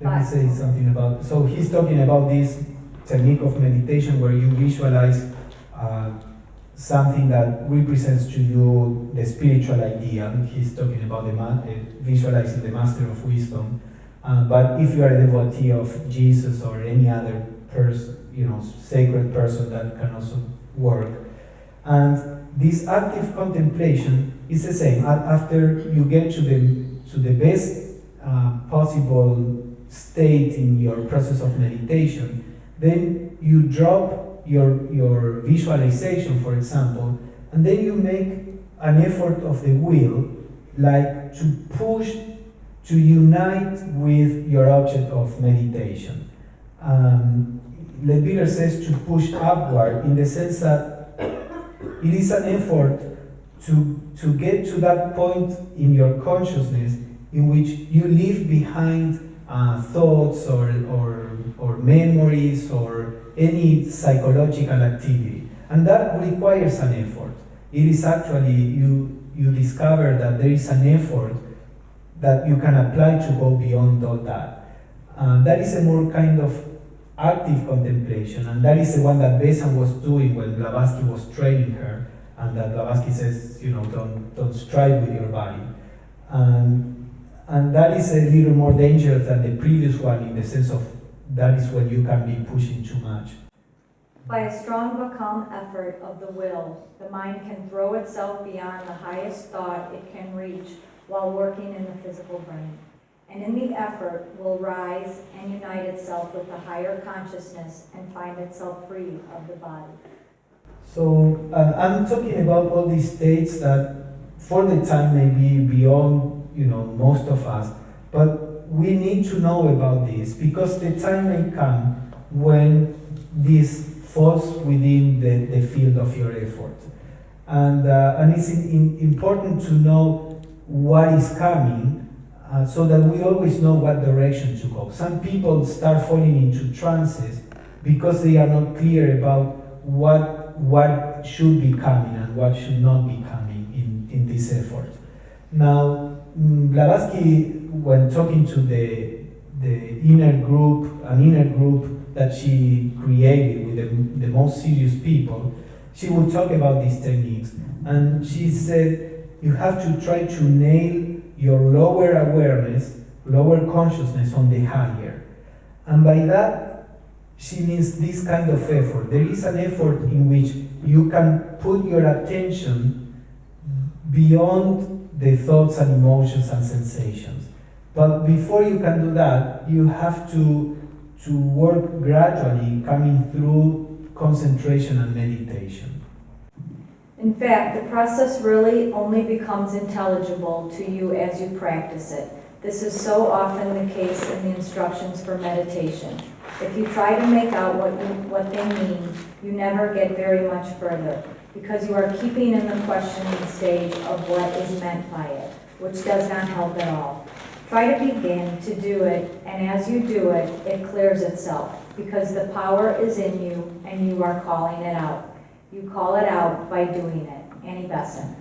Let me say something about, so he's talking about this technique of meditation where you visualize something that represents to you the spiritual idea. He's talking about visualizing the master of wisdom. But if you are a devotee of Jesus or any other person, sacred person, that can also work. And this active contemplation is the same. After you get to the best possible state in your process of meditation, then you drop your visualization, for example, and then you make an effort of the will, like to push, to unite with your object of meditation. Leadbeater says to push upward, in the sense that it is an effort to get to that point in your consciousness in which you leave behind thoughts or memories or any psychological activity. And that requires an effort. It is actually, you discover that there is an effort that you can apply to go beyond all that. That is a more kind of active contemplation, and that is the one that Besan was doing when Blavatsky was training her, and that Blavatsky says, don't strive with your body. And that is a little more dangerous than the previous one, in the sense of that is when you can be pushing too much. By a strong but calm effort of the will, the mind can throw itself beyond the highest thought it can reach while working in the physical brain. And in the effort will rise and unite itself with the higher consciousness and find itself free of the body. So I'm talking about all these states that for the time may be beyond most of us, but we need to know about this, because the time may come when this falls within the field of your effort. And it's important to know what is coming, so that we always know what direction to go. Some people start falling into trances because they are not clear about what should be coming and what should not be coming in this effort. Now, Blavatsky, when talking to the inner group, an inner group that she created with the most serious people, she would talk about these techniques. And she said, you have to try to nail your lower awareness, lower consciousness on the higher. And by that, she means this kind of effort. There is an effort in which you can put your attention beyond the thoughts and emotions and sensations. But before you can do that, you have to work gradually, coming through concentration and meditation. In fact, the process really only becomes intelligible to you as you practice it. This is so often the case in the instructions for meditation. If you try to make out what they mean, you never get very much further, because you are keeping in the questioning stage of what is meant by it, which does not help at all. Try to begin to do it, and as you do it, it clears itself, because the power is in you and you are calling it out. You call it out by doing it. Annie Besson.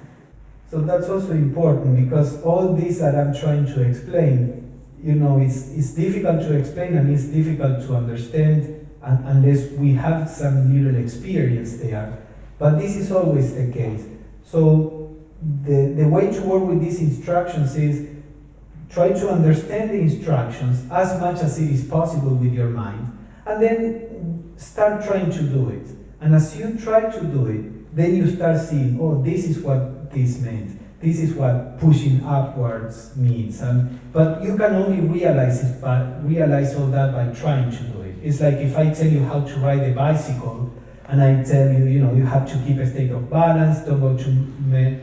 So that's also important, because all this that I'm trying to explain, it's difficult to explain and it's difficult to understand unless we have some little experience there. But this is always the case. So the way to work with these instructions is try to understand the instructions as much as it is possible with your mind, and then start trying to do it. And as you try to do it, then you start seeing, oh, this is what this meant. This is what pushing upwards means. But you can only realize all that by trying to do it. It's like if I tell you how to ride a bicycle, and I tell you, you have to keep a state of balance, don't go too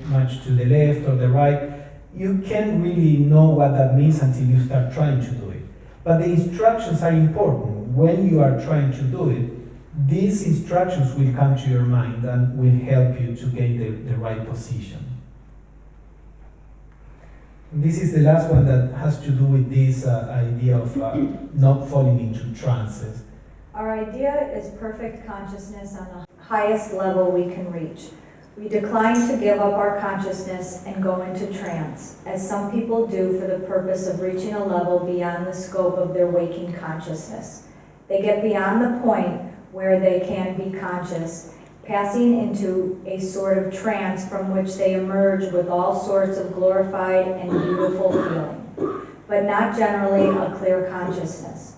much to the left or the right. You can't really know what that means until you start trying to do it. But the instructions are important. When you are trying to do it, these instructions will come to your mind and will help you to gain the right position. This is the last one that has to do with this idea of not falling into trances. Our idea is perfect consciousness on the highest level we can reach. We decline to give up our consciousness and go into trance, as some people do for the purpose of reaching a level beyond the scope of their waking consciousness. They get beyond the point where they can be conscious, passing into a sort of trance from which they emerge with all sorts of glorified and beautiful feeling, but not generally a clear consciousness.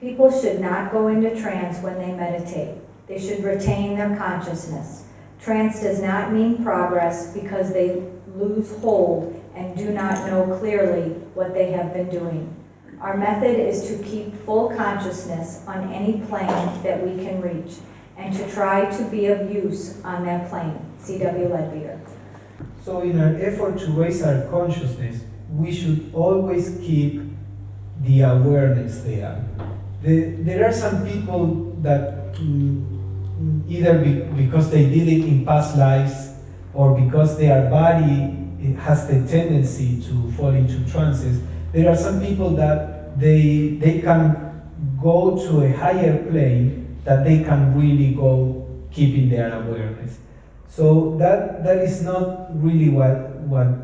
People should not go into trance when they meditate. They should retain their consciousness. Trance does not mean progress, because they lose hold and do not know clearly what they have been doing. Our method is to keep full consciousness on any plane that we can reach, and to try to be of use on that plane. C.W. Leadbeater. So in our effort to raise our consciousness, we should always keep the awareness there. There are some people that either because they did it in past lives, or because their body has the tendency to fall into trances, there are some people that they can go to a higher plane that they can really go keeping their awareness. So that is not really what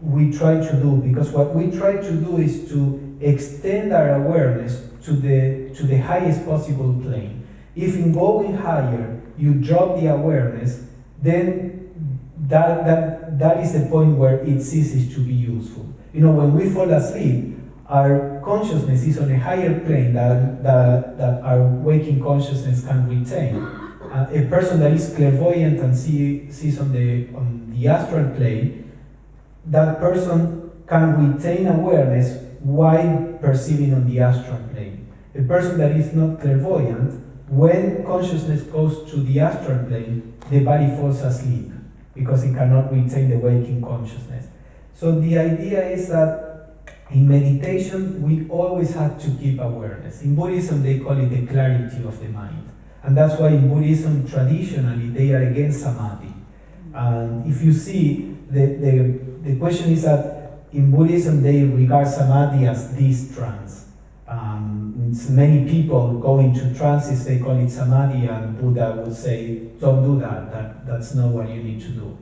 we try to do, because what we try to do is to extend our awareness to the highest possible plane. If in going higher you drop the awareness, then that is the point where it ceases to be useful. When we fall asleep, our consciousness is on a higher plane that our waking consciousness can retain. A person that is clairvoyant and sees on the astral plane, that person can retain awareness while perceiving on the astral plane. A person that is not clairvoyant, when consciousness goes to the astral plane, the body falls asleep because it cannot retain the waking consciousness. So the idea is that in meditation, we always have to keep awareness. In Buddhism, they call it the clarity of the mind. And that's why in Buddhism, traditionally, they are against samadhi. And if you see, the question is that in Buddhism, they regard samadhi as this trance. Many people go into trances, they call it samadhi, and Buddha would say, don't do that, that's not what you need to do.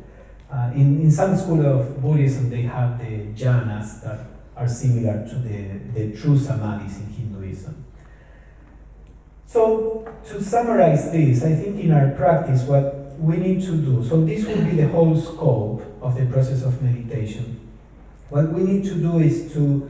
In some school of Buddhism, they have the jhanas that are similar to the true samadhis in Hinduism. So, to summarize this, I think in our practice, what we need to do, so this will be the whole scope of the process of meditation. What we need to do is to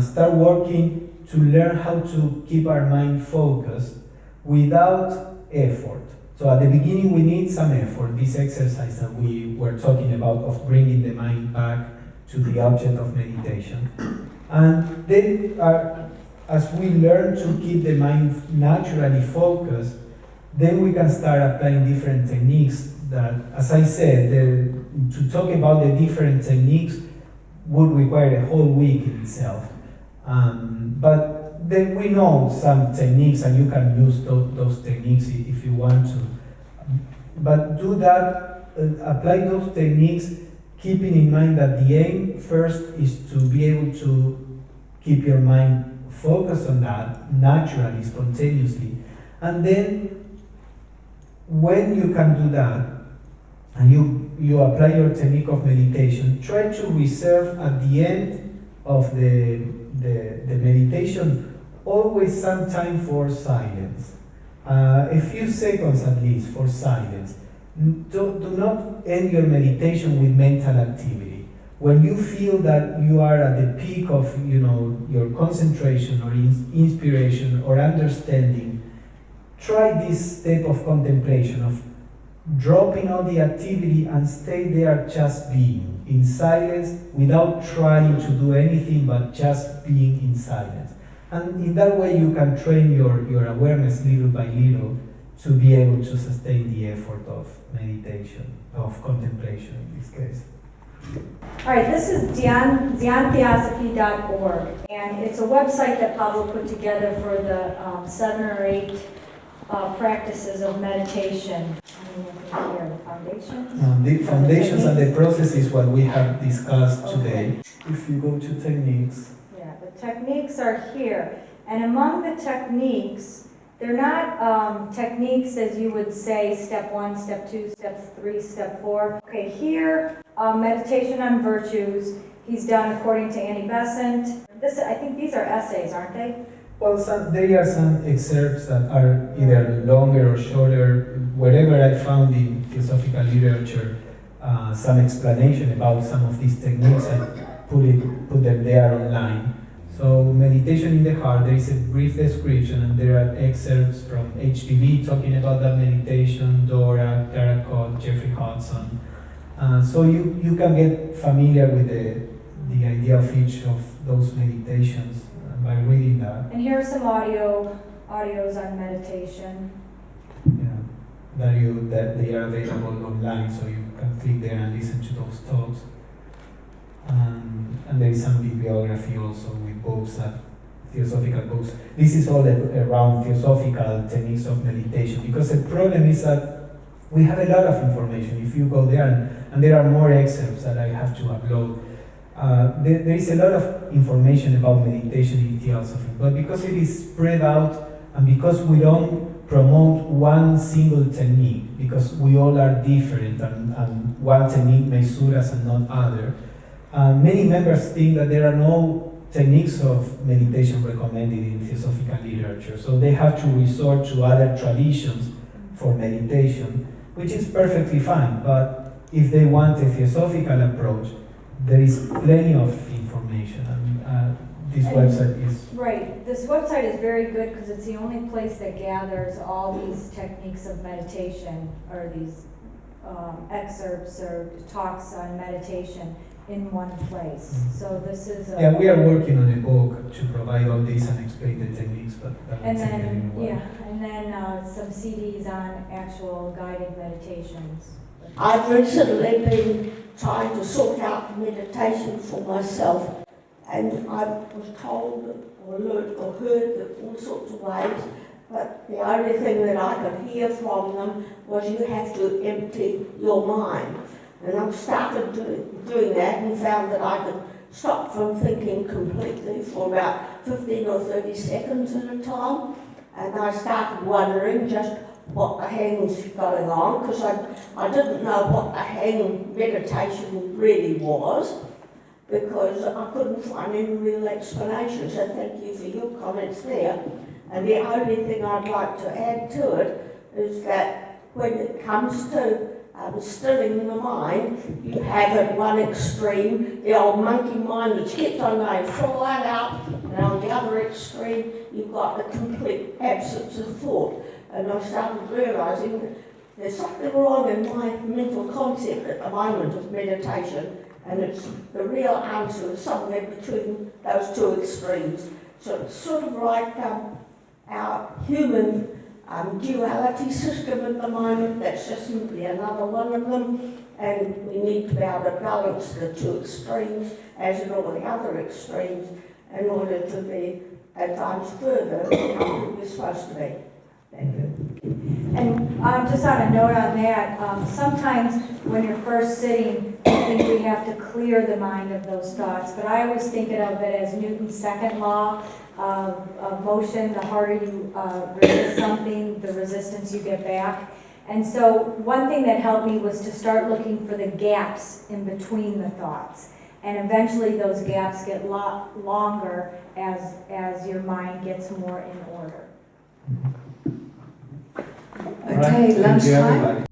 start working to learn how to keep our mind focused without effort. So at the beginning we need some effort, this exercise that we were talking about of bringing the mind back to the object of meditation. And then, as we learn to keep the mind naturally focused, then we can start applying different techniques that, as I said, to talk about the different techniques would require a whole week in itself. But then we know some techniques, and you can use those techniques if you want to. But do that, apply those techniques, keeping in mind that the aim first is to be able to keep your mind focused on that naturally, spontaneously. And then when you can do that, and you apply your technique of meditation, try to reserve at the end of the meditation always some time for silence. A few seconds at least for silence. Do not end your meditation with mental activity. When you feel that you are at the peak of your concentration or inspiration or understanding, try this step of contemplation, of dropping all the activity and stay there just being, in silence, without trying to do anything but just being in silence. And in that way you can train your awareness little by little to be able to sustain the effort of meditation, of contemplation in this case. All right, this is Theosophy.org, and it's a website that Pablo put together for the 7 or 8 practices of meditation. Here, the foundations. The foundations and the process is what we have discussed today. If you go to techniques. Yeah, the techniques are here. And among the techniques, they're not techniques as you would say, step 1, step 2, step 3, step 4. Okay, here, meditation on virtues. He's done according to Annie Besant. I think these are essays, aren't they? Well, there are some excerpts that are either longer or shorter. Wherever I found in philosophical literature some explanation about some of these techniques, I put them there online. So meditation in the heart, there is a brief description, and there are excerpts from HPV talking about that meditation, Dora, Clara Cott, Jeffrey Hodson. So you can get familiar with the idea of each of those meditations by reading that. And here are some audios on meditation. Yeah, that they are available online, so you can click there and listen to those talks. And there is some bibliography also with books, theosophical books. This is all around theosophical techniques of meditation, because the problem is that we have a lot of information. If you go there, and there are more excerpts that I have to upload, there is a lot of information about meditation in Theosophy, but because it is spread out, and because we don't promote one single technique, because we all are different, and one technique may suit us and not other, many members think that there are no techniques of meditation recommended in Theosophical literature, so they have to resort to other traditions for meditation, which is perfectly fine, but if they want a Theosophical approach, there is plenty of information, and this website is... Right, this website is very good because it's the only place that gathers all these techniques of meditation, or these excerpts or talks on meditation in one place. Mm-hmm. So this is a... Yeah, we are working on a book to provide all these and explain the techniques, but that will take a little while. Yeah, and then some CDs on actual guided meditations. I've recently been trying to sort out meditation for myself, and I was told or learned or heard that all sorts of ways, but the only thing that I could hear from them was you have to empty your mind. And I've started doing that and found that I could stop from thinking completely for about 15 or 30 seconds at a time, and I started wondering just what the hell's going on, because I didn't know what the hang meditation really was, because I couldn't find any real explanation. So thank you for your comments there. And the only thing I'd like to add to it is that when it comes to stilling the mind, you have at one extreme the old monkey mind which keeps on going flat out, and on the other extreme you've got the complete absence of thought. And I started realising that there's something wrong in my mental concept at the moment of meditation, and it's the real answer is somewhere between those two extremes. So it's sort of like our human duality system at the moment. That's just simply another one of them, and we need to be able to balance the two extremes, as in all the other extremes, in order to be advanced further than how we're supposed to be. Thank you. And just on a note on that, sometimes when you're first sitting, I think we have to clear the mind of those thoughts. But I always think of it as Newton's second law of motion. The harder you resist something, the resistance you get back. And so one thing that helped me was to start looking for the gaps in between the thoughts. And eventually those gaps get longer as your mind gets more in order. All right, Okay, thank you, lunchtime. everybody.